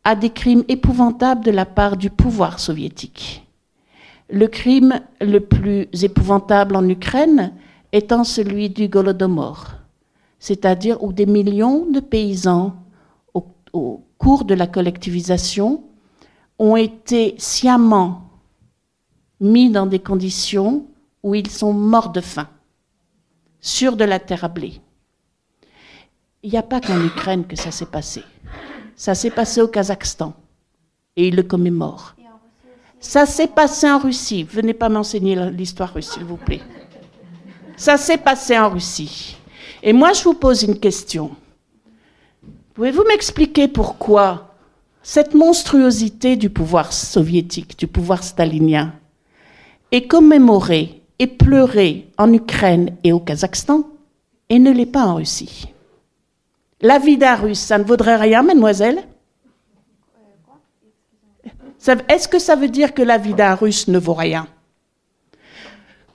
C: à des crimes épouvantables de la part du pouvoir soviétique. Le crime le plus épouvantable en Ukraine étant celui du Golodomor, c'est-à-dire où des millions de paysans, au cours de la collectivisation, ont été sciemment mis dans des conditions où ils sont morts de faim, sur de la terre à blé. Il n'y a pas qu'en Ukraine que ça s'est passé. Ça s'est passé au Kazakhstan, et ils le commémorent. Ça s'est passé en Russie. Venez pas m'enseigner l'histoire russe, s'il vous plaît. Ça s'est passé en Russie. Et moi, je vous pose une question. Pouvez-vous m'expliquer pourquoi cette monstruosité du pouvoir soviétique, du pouvoir stalinien, est commémorée et pleurée en Ukraine et au Kazakhstan et ne l'est pas en Russie? La vie d'un Russe, ça ne vaudrait rien, mademoiselle? Est-ce que ça veut dire que la vie d'un Russe ne vaut rien?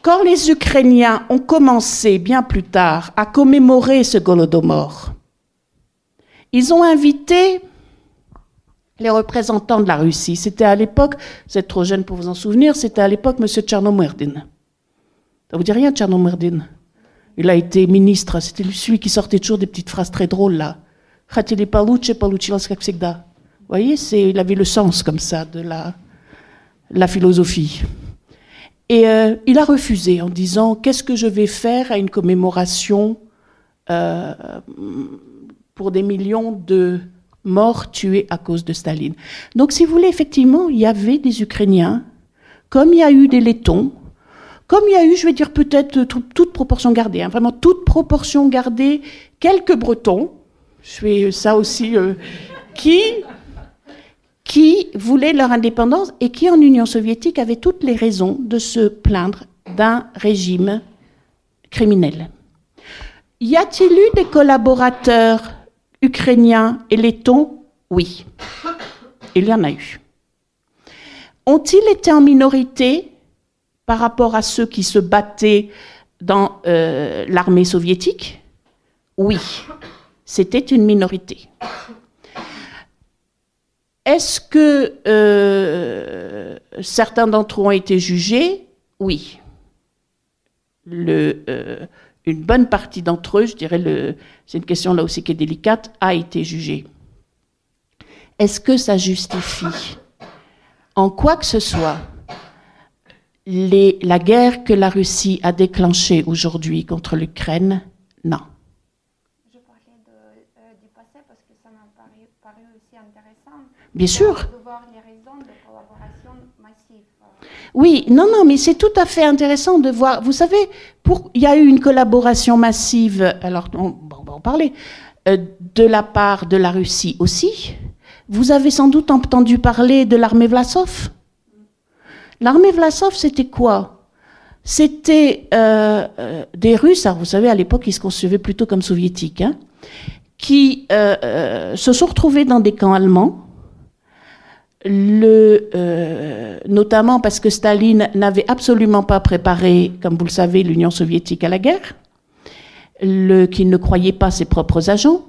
C: Quand les Ukrainiens ont commencé, bien plus tard, à commémorer ce Golodomor, ils ont invité les représentants de la Russie. C'était à l'époque, vous êtes trop jeune pour vous en souvenir, c'était à l'époque M. Tchernomyrdin. Ça vous dit rien, Tchernomyrdin? Il a été ministre, c'était celui qui sortait toujours des petites phrases très drôles, là. Хотели получше, получилось как всегда. Vous voyez, il avait le sens, comme ça, de la philosophie. Et il a refusé en disant, qu'est-ce que je vais faire à une commémoration pour des millions de morts tués à cause de Staline. Donc, si vous voulez, effectivement, il y avait des Ukrainiens, comme il y a eu des Lettons, comme il y a eu, je vais dire peut-être, toute proportion gardée, hein, vraiment toute proportion gardée, quelques Bretons, je fais ça aussi, qui voulaient leur indépendance et qui, en Union soviétique, avaient toutes les raisons de se plaindre d'un régime criminel. Y a-t-il eu des collaborateurs ukrainiens et lettons? Oui, il y en a eu. Ont-ils été en minorité par rapport à ceux qui se battaient dans l'armée soviétique? Oui, c'était une minorité. Est-ce que certains d'entre eux ont été jugés? Oui. Une bonne partie d'entre eux, je dirais, c'est une question là aussi qui est délicate, a été jugée. Est-ce que ça justifie, en quoi que ce soit, la guerre que la Russie a déclenchée aujourd'hui contre l'Ukraine? Non.
F: Je parlais du passé parce que ça m'a paru aussi intéressant.
C: Bien sûr.
F: De voir les raisons de collaboration massive.
C: Oui, non, mais c'est tout à fait intéressant de voir. Vous savez, il y a eu une collaboration massive, alors on va en parler, de la part de la Russie aussi. Vous avez sans doute entendu parler de l'armée Vlasov. L'armée Vlasov, c'était quoi? c'était des Russes, alors vous savez, à l'époque, ils se concevaient plutôt comme soviétiques, hein, qui se sont retrouvés dans des camps allemands, notamment parce que Staline n'avait absolument pas préparé, comme vous le savez, l'Union soviétique à la guerre, qu'il ne croyait pas ses propres agents.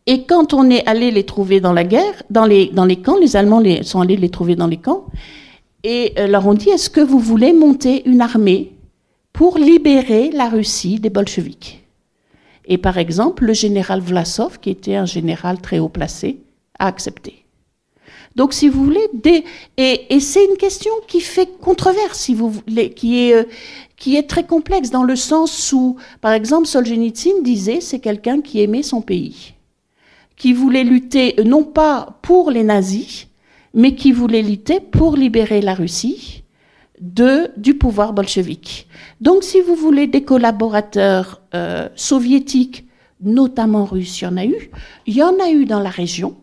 C: Et quand on est allé les trouver dans la guerre, dans les camps, les Allemands sont allés les trouver dans les camps, et leur ont dit, est-ce que vous voulez monter une armée pour libérer la Russie des bolcheviks? Et par exemple, le général Vlasov, qui était un général très haut placé, a accepté. Donc, si vous voulez, et c'est une question qui fait controverse, si vous voulez, qui est très complexe dans le sens où, par exemple, Solzhenitsyn disait, c'est quelqu'un qui aimait son pays, qui voulait lutter non pas pour les nazis, mais qui voulait lutter pour libérer la Russie du pouvoir bolchevique. Donc, si vous voulez, des collaborateurs soviétiques, notamment russes, il y en a eu dans la région,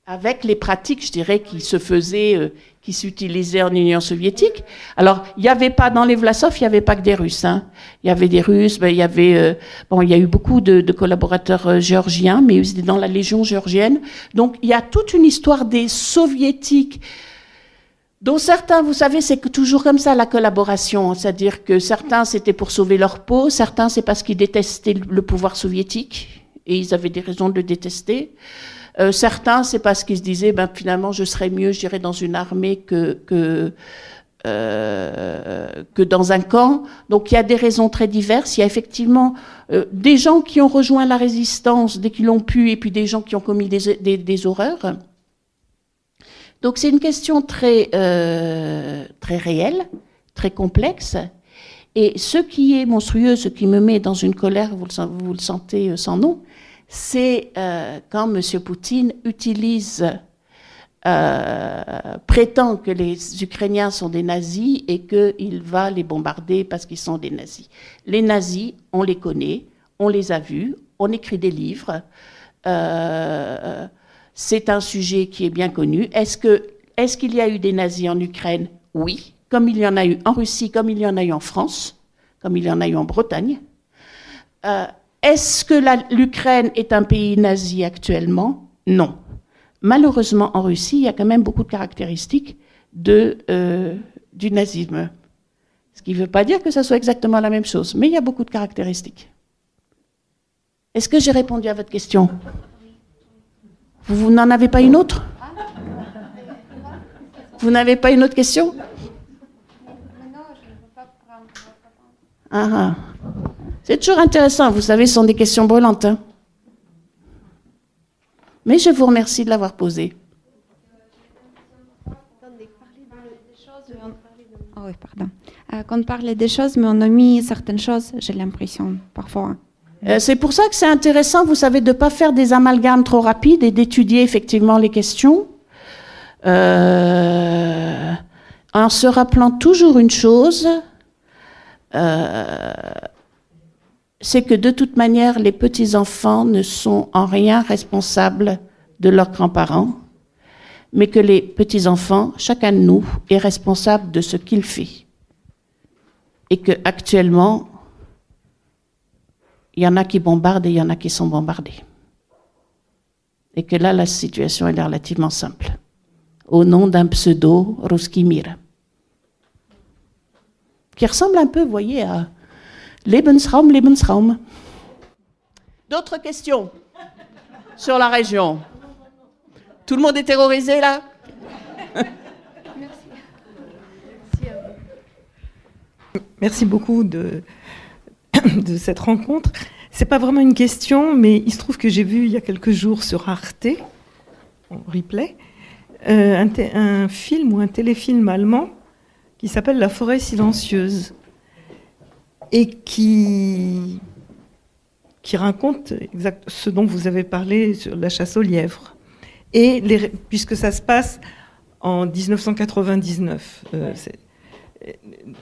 C: avec les pratiques, je dirais, qui s'utilisaient en Union soviétique. Alors, il n'y avait pas, dans les Vlasov, il n'y avait pas que des Russes, hein. Il y avait des Russes, il y avait, il y a eu beaucoup de collaborateurs géorgiens, mais aussi dans la Légion géorgienne. Donc, il y a toute une histoire des soviétiques, dont certains, vous savez, c'est toujours comme ça, la collaboration. C'est-à-dire que certains, c'était pour sauver leur peau, certains, c'est parce qu'ils détestaient le pouvoir soviétique, et ils avaient des raisons de le détester. Certains, c'est parce qu'ils se disaient, finalement, je serais mieux, j'irais dans une armée que dans un camp. Donc, il y a des raisons très diverses. Il y a effectivement des gens qui ont rejoint la résistance dès qu'ils l'ont pu, et puis des gens qui ont commis des horreurs. Donc, c'est une question très réelle, très complexe. Et ce qui est monstrueux, ce qui me met dans une colère, vous le sentez sans nom, c'est quand M. Poutine prétend que les Ukrainiens sont des nazis et qu'il va les bombarder parce qu'ils sont des nazis. Les nazis, on les connaît, on les a vus, on écrit des livres. C'est un sujet qui est bien connu. Est-ce qu'il y a eu des nazis en Ukraine? Oui, comme il y en a eu en Russie, comme il y en a eu en France, comme il y en a eu en Bretagne. Est-ce que l'Ukraine est un pays nazi actuellement? Non. Malheureusement, en Russie, il y a quand même beaucoup de caractéristiques du nazisme. Ce qui ne veut pas dire que ça soit exactement la même chose, mais il y a beaucoup de caractéristiques. Est-ce que j'ai répondu à votre question? Vous n'en avez pas une autre? Vous n'avez pas une autre question? Ah. C'est toujours intéressant, vous savez, ce sont des questions brûlantes. Hein. Mais je vous remercie de l'avoir posée.
F: Oui, pardon. Quand on parlait des choses, mais on a mis certaines choses, j'ai l'impression, parfois.
C: C'est pour ça que c'est intéressant, vous savez, de ne pas faire des amalgames trop rapides et d'étudier effectivement les questions. En se rappelant toujours une chose, c'est que de toute manière, les petits-enfants ne sont en rien responsables de leurs grands-parents, mais que les petits-enfants, chacun de nous, est responsable de ce qu'il fait. Et qu'actuellement, il y en a qui bombardent et il y en a qui sont bombardés. Et que là, la situation elle est relativement simple. Au nom d'un pseudo Ruski Mir, qui ressemble un peu, vous voyez, à Lebensraum, Lebensraum. D'autres questions sur la région? Tout le monde est terrorisé, là?
G: Merci beaucoup de cette rencontre. C'est pas vraiment une question, mais il se trouve que j'ai vu il y a quelques jours sur Arte, en replay, un film ou un téléfilm allemand qui s'appelle La forêt silencieuse et qui raconte ce dont vous avez parlé sur la chasse aux lièvres. Et puisque ça se passe en 1999.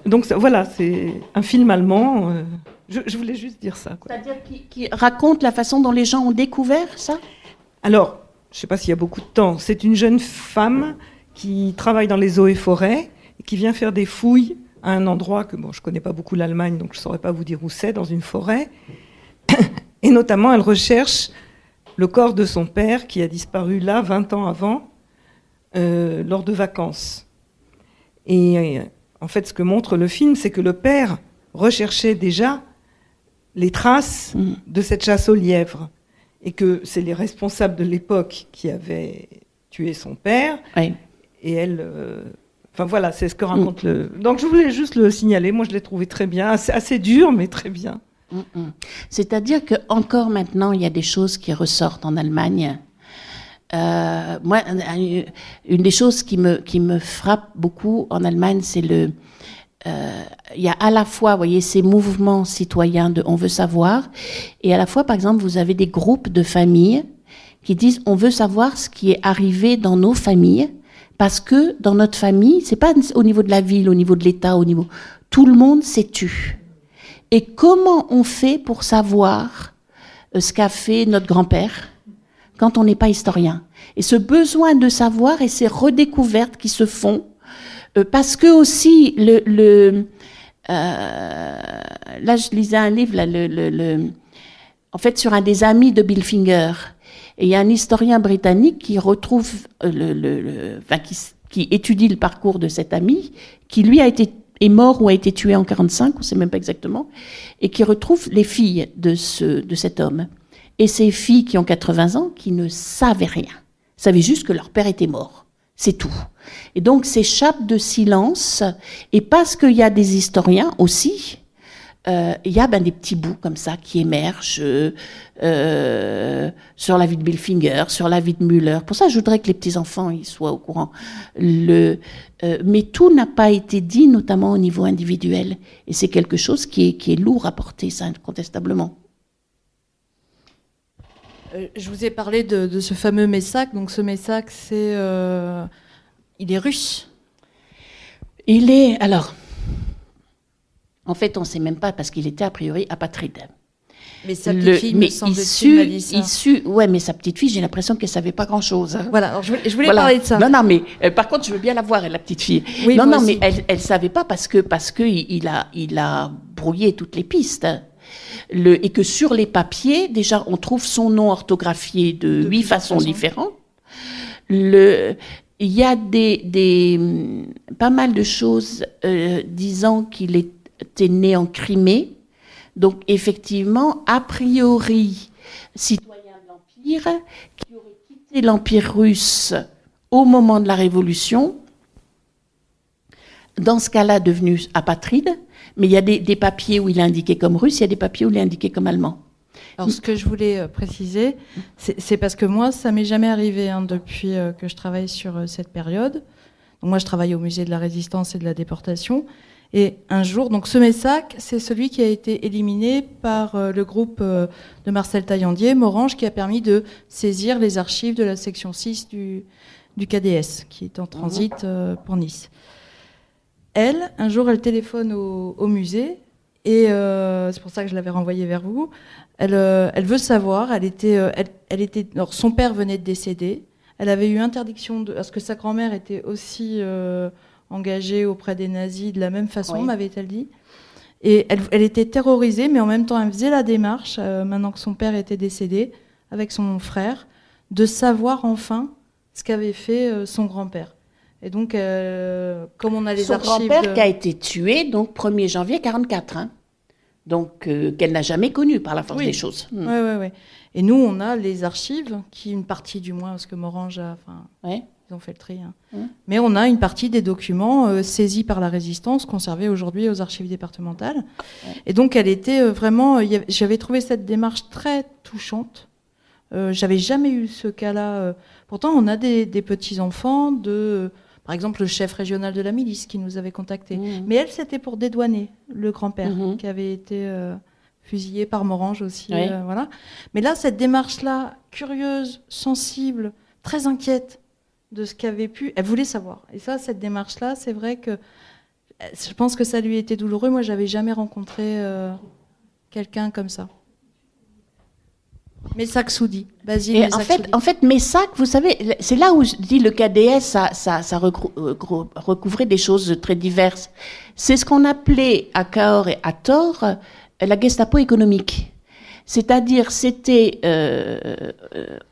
G: Donc voilà, c'est un film allemand. Je voulais juste dire ça.
C: C'est-à-dire qui raconte la façon dont les gens ont découvert ça?
G: Alors, je ne sais pas s'il y a beaucoup de temps. C'est une jeune femme qui travaille dans les eaux et forêts et qui vient faire des fouilles à un endroit que, bon, je ne connais pas beaucoup l'Allemagne, donc je ne saurais pas vous dire où c'est, dans une forêt. Et notamment, elle recherche le corps de son père qui a disparu là 20 ans avant, lors de vacances. Et en fait, ce que montre le film, c'est que le père recherchait déjà les traces de cette chasse aux lièvres. Et que c'est les responsables de l'époque qui avaient tué son père.
C: Oui.
G: Et elle... Enfin voilà, c'est ce que raconte le... Donc je voulais juste le signaler. Moi, je l'ai trouvé très bien. Assez dur, mais très bien.
C: C'est-à-dire qu'encore maintenant, il y a des choses qui ressortent en Allemagne. Moi, une des choses qui me frappe beaucoup en Allemagne, c'est il y a à la fois, vous voyez, ces mouvements citoyens de on veut savoir, et à la fois, par exemple, vous avez des groupes de familles qui disent on veut savoir ce qui est arrivé dans nos familles, parce que dans notre famille, c'est pas au niveau de la ville, au niveau de l'État, au niveau... Tout le monde s'est tu. Et comment on fait pour savoir ce qu'a fait notre grand-père quand on n'est pas historien? Et ce besoin de savoir et ces redécouvertes qui se font, parce que aussi, là je lisais un livre, là, en fait sur un des amis de Bill Finger, et il y a un historien britannique qui retrouve, qui étudie le parcours de cet ami, qui lui est mort ou a été tué en 1945, on ne sait même pas exactement, et qui retrouve les filles de cet homme. Et ces filles qui ont 80 ans, qui ne savaient rien, savaient juste que leur père était mort. C'est tout. Et donc, ces chapes de silence, et parce qu'il y a des historiens aussi, il y a des petits bouts comme ça qui émergent sur la vie de Bill Finger, sur la vie de Müller. Pour ça, je voudrais que les petits-enfants ils soient au courant. Mais tout n'a pas été dit, notamment au niveau individuel. Et c'est quelque chose qui est lourd à porter, ça, incontestablement.
D: Je vous ai parlé de ce fameux Messac. Donc ce Messac, il est russe.
C: Alors, en fait, on ne sait même pas parce qu'il était a priori apatride.
D: Mais sa petite fille, me semble-t-il, m'a dit ça.
C: Ouais, mais sa petite fille, j'ai l'impression qu'elle ne savait pas grand-chose.
D: Voilà, alors je voulais parler de ça.
C: Non, mais par contre, je veux bien la voir, la petite fille.
D: Oui,
C: non,
D: aussi.
C: mais elle ne savait pas parce que il a brouillé toutes les pistes. Et que sur les papiers, déjà, on trouve son nom orthographié de 8 façons différentes. Il y a pas mal de choses disant qu'il était né en Crimée. Donc, effectivement, a priori, citoyen de l'Empire, qui aurait quitté l'Empire russe au moment de la Révolution, dans ce cas-là, devenu apatride. Mais il y a des papiers où il est indiqué comme russe, il y a des papiers où il est indiqué comme allemand.
D: Alors, ce que je voulais préciser, c'est parce que moi, ça m'est jamais arrivé depuis que je travaille sur cette période. Donc, moi, je travaille au musée de la Résistance et de la Déportation. Et un jour, donc ce Messac, c'est celui qui a été éliminé par le groupe de Marcel Taillandier, Morange, qui a permis de saisir les archives de la section 6 du KDS, qui est en transit pour Nice. Elle, un jour, elle téléphone au musée, et c'est pour ça que je l'avais renvoyée vers vous. Elle veut savoir, alors son père venait de décéder, elle avait eu interdiction, parce que sa grand-mère était aussi engagée auprès des nazis de la même façon, m'avait-elle dit. Et elle était terrorisée, mais en même temps, elle faisait la démarche, maintenant que son père était décédé, avec son frère, de savoir enfin ce qu'avait fait son grand-père. Et donc, comme on a les archives...
C: Son grand-père qui a été tué, donc 1er janvier 1944. Hein. Donc, qu'elle n'a jamais connu par la force des choses.
D: Oui. Et nous, on a les archives, une partie du moins, parce que Morange a... Ils ont fait le tri. Hein. Mais on a une partie des documents saisis par la Résistance, conservés aujourd'hui aux archives départementales. Et donc, elle était vraiment... J'avais trouvé cette démarche très touchante. J'avais jamais eu ce cas-là. Pourtant, on a des petits-enfants par exemple, le chef régional de la milice qui nous avait contactés. Mais elle, c'était pour dédouaner le grand-père qui avait été fusillé par Morange aussi. Voilà. Mais là, cette démarche-là, curieuse, sensible, très inquiète de ce qu'avait pu... Elle voulait savoir. Et ça, cette démarche-là, c'est vrai que je pense que ça lui était douloureux. Moi, j'avais jamais rencontré quelqu'un comme ça. Messac Soudi. Basile
C: Et
D: Messac Soudi.
C: en fait, Messac, vous savez, c'est là où je dis le KDS, ça recouvrait des choses très diverses. C'est ce qu'on appelait à Cahors et à tort la Gestapo économique. C'est-à-dire, c'était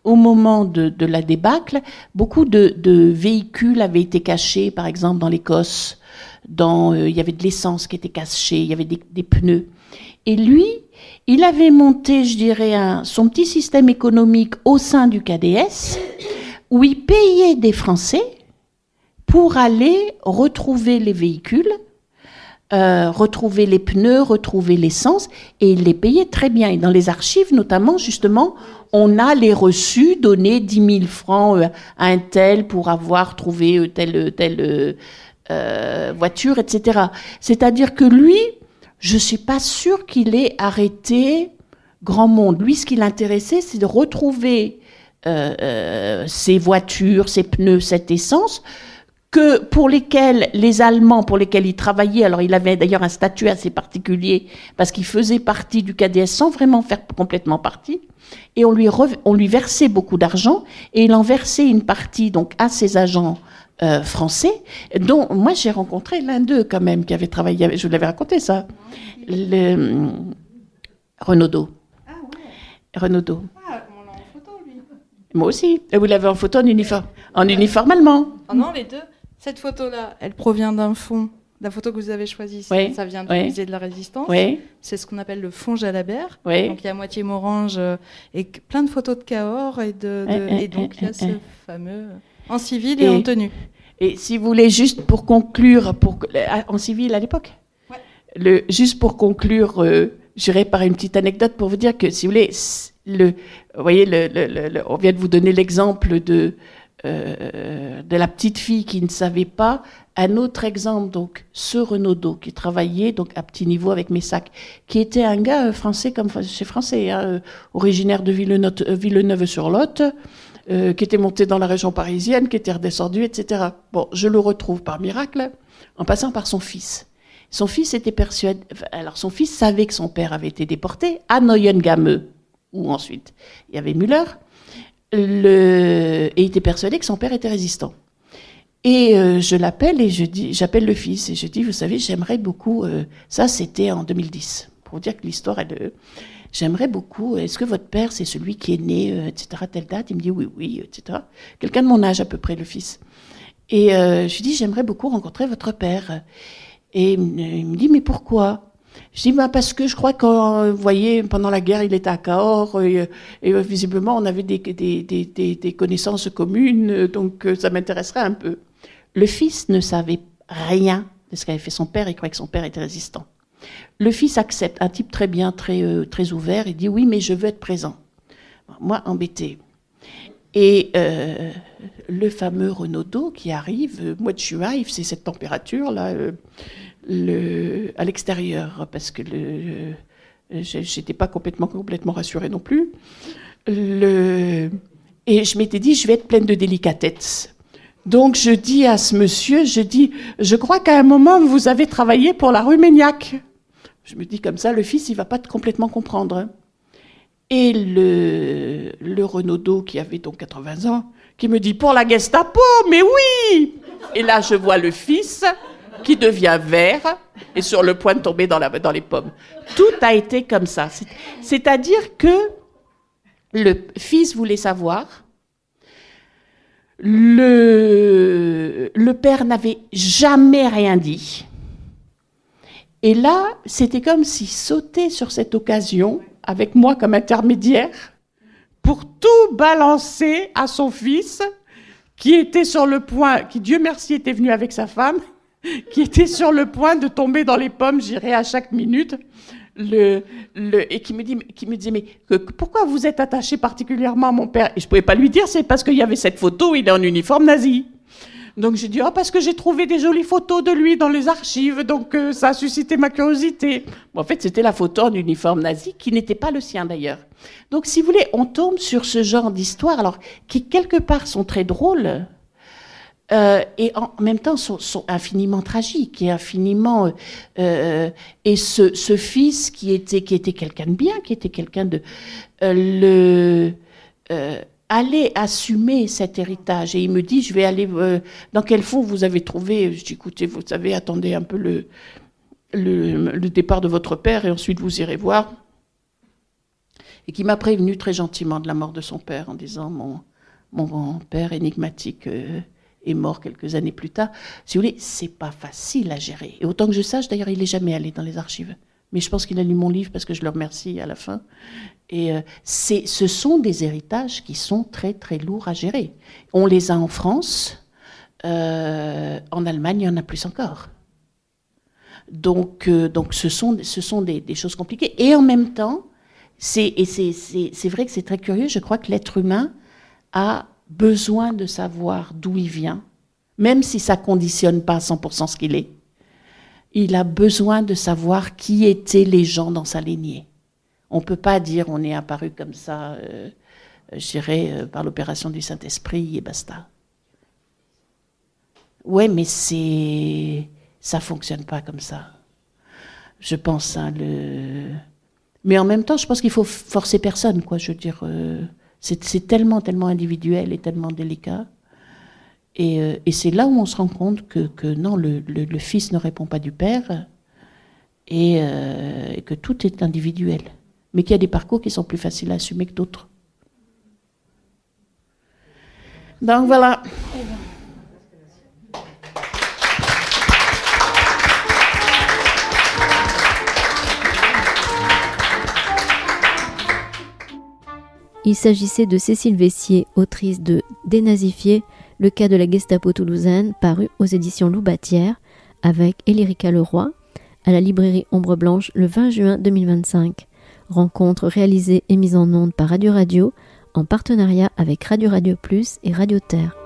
C: au moment de la débâcle, beaucoup de véhicules avaient été cachés, par exemple dans l'Écosse, il y avait de l'essence qui était cachée, il y avait des pneus. Et lui, il avait monté, je dirais, son petit système économique au sein du KDS, où il payait des Français pour aller retrouver les véhicules, retrouver les pneus, retrouver l'essence, et il les payait très bien. Et dans les archives, notamment, justement, on a les reçus donnés 10 000 francs à un tel pour avoir trouvé telle voiture, etc. C'est-à-dire que lui, je ne suis pas sûre qu'il ait arrêté grand monde. Lui, ce qui l'intéressait, c'est de retrouver ces voitures, ces pneus, cette essence, pour lesquels les Allemands, pour lesquels il travaillait, alors il avait d'ailleurs un statut assez particulier, parce qu'il faisait partie du KDS sans vraiment faire complètement partie, et on lui versait beaucoup d'argent, et il en versait une partie donc à ses agents français, dont moi j'ai rencontré l'un d'eux quand même, qui avait travaillé avec, je vous l'avais raconté ça, Renaudot.
D: Ah ouais.
C: Renaudot.
D: Ah, on l'a en photo, lui.
C: Moi aussi. Et vous l'avez en photo en uniforme allemand.
D: Oh non, les deux. Cette photo-là, elle provient d'un fonds, la photo que vous avez choisie.
C: Oui.
D: Ça vient du
C: Oui.
D: musée de la Résistance.
C: Oui.
D: C'est ce qu'on appelle le fonds Jalabert.
C: Oui.
D: Donc il y a moitié Morange et plein de photos de Cahors et donc il y a ce fameux en civil et en tenue.
C: Et si vous voulez, juste pour conclure, en civil à l'époque,
D: Ouais.
C: Juste pour conclure, j'irai par une petite anecdote pour vous dire que, si vous voulez, vous voyez, on vient de vous donner l'exemple de la petite fille qui ne savait pas. Un autre exemple, donc, ce Renaudot qui travaillait donc à petit niveau avec Messac, qui était un gars français comme chez français, originaire de Villeneuve-sur-Lot, qui était monté dans la région parisienne, qui était redescendu, etc. Bon, je le retrouve par miracle en passant par son fils. Son fils était persuadé. Alors, son fils savait que son père avait été déporté à Neuengamme, où ensuite il y avait Müller, et il était persuadé que son père était résistant. Et je l'appelle et j'appelle le fils et je dis, vous savez, j'aimerais beaucoup. Ça, c'était en 2010, pour vous dire que l'histoire, j'aimerais beaucoup. Est-ce que votre père, c'est celui qui est né, etc., telle date? Il me dit oui, etc. Quelqu'un de mon âge à peu près, le fils. Et je lui dis, j'aimerais beaucoup rencontrer votre père. Et il me dit, mais pourquoi? Je dis, parce que je crois que, vous voyez, pendant la guerre, il était à Cahors, et visiblement, on avait des connaissances communes, donc ça m'intéresserait un peu. Le fils ne savait rien de ce qu'avait fait son père, il croyait que son père était résistant. Le fils accepte, un type très bien, très ouvert, il dit, oui, mais je veux être présent. Moi, embêté. Et le fameux Renaudot qui arrive, mois de juin, il faisait cette température-là, à l'extérieur, parce que j'étais pas complètement rassurée non plus. Et je m'étais dit, je vais être pleine de délicatesse. Donc je dis à ce monsieur, je crois qu'à un moment, vous avez travaillé pour la rue Meignac. Je me dis comme ça, le fils, il va pas complètement comprendre. Et le Renaudot, qui avait donc 80 ans, qui me dit, pour la Gestapo, mais oui! Et là, je vois le fils qui devient vert et sur le point de tomber dans les pommes. Tout a été comme ça. C'est-à-dire que le fils voulait savoir, le père n'avait jamais rien dit. Et là, c'était comme s'il sautait sur cette occasion, avec moi comme intermédiaire, pour tout balancer à son fils, qui était sur le point, qui Dieu merci était venu avec sa femme, qui était sur le point de tomber dans les pommes, j'irais à chaque minute, et qui me disait, mais pourquoi vous êtes attaché particulièrement à mon père? Et je pouvais pas lui dire, c'est parce qu'il y avait cette photo, il est en uniforme nazi. Donc j'ai dit, parce que j'ai trouvé des jolies photos de lui dans les archives, donc ça a suscité ma curiosité. Bon, en fait, c'était la photo en uniforme nazi, qui n'était pas le sien d'ailleurs. Donc si vous voulez, on tombe sur ce genre d'histoires, alors qui quelque part sont très drôles, et en même temps sont infiniment tragiques et infiniment et ce fils qui était quelqu'un de bien, qui était quelqu'un de allait assumer cet héritage, et il me dit je vais aller dans quel fonds vous avez trouvé. Je dis écoutez, vous savez, attendez un peu le départ de votre père et ensuite vous irez voir, et qui m'a prévenu très gentiment de la mort de son père en disant mon père énigmatique est mort quelques années plus tard. Si vous voulez, c'est pas facile à gérer. Et autant que je sache, d'ailleurs, il n'est jamais allé dans les archives. Mais je pense qu'il a lu mon livre parce que je le remercie à la fin. Et ce sont des héritages qui sont très, très lourds à gérer. On les a en France. En Allemagne, il y en a plus encore. Donc ce sont des choses compliquées. Et en même temps, c'est vrai que c'est très curieux. Je crois que l'être humain a besoin de savoir d'où il vient, même si ça conditionne pas à 100% ce qu'il est. Il a besoin de savoir qui étaient les gens dans sa lignée. On ne peut pas dire on est apparu comme ça, je dirais, par l'opération du Saint-Esprit et basta. Ouais, mais ça ne fonctionne pas comme ça. Je pense, mais en même temps, je pense qu'il faut forcer personne, quoi. Je veux dire, c'est tellement, tellement individuel et tellement délicat. Et c'est là où on se rend compte que non, le fils ne répond pas du père, et que tout est individuel. Mais qu'il y a des parcours qui sont plus faciles à assumer que d'autres. Donc voilà.
A: Il s'agissait de Cécile Vessier, autrice de Dénazifier, le cas de la Gestapo toulousaine, paru aux éditions Loubatière, avec Elirica Leroy, à la librairie Ombre Blanche le 20 juin 2025. Rencontre réalisée et mise en onde par Radio Radio, en partenariat avec Radio Radio Plus et Radio Terre.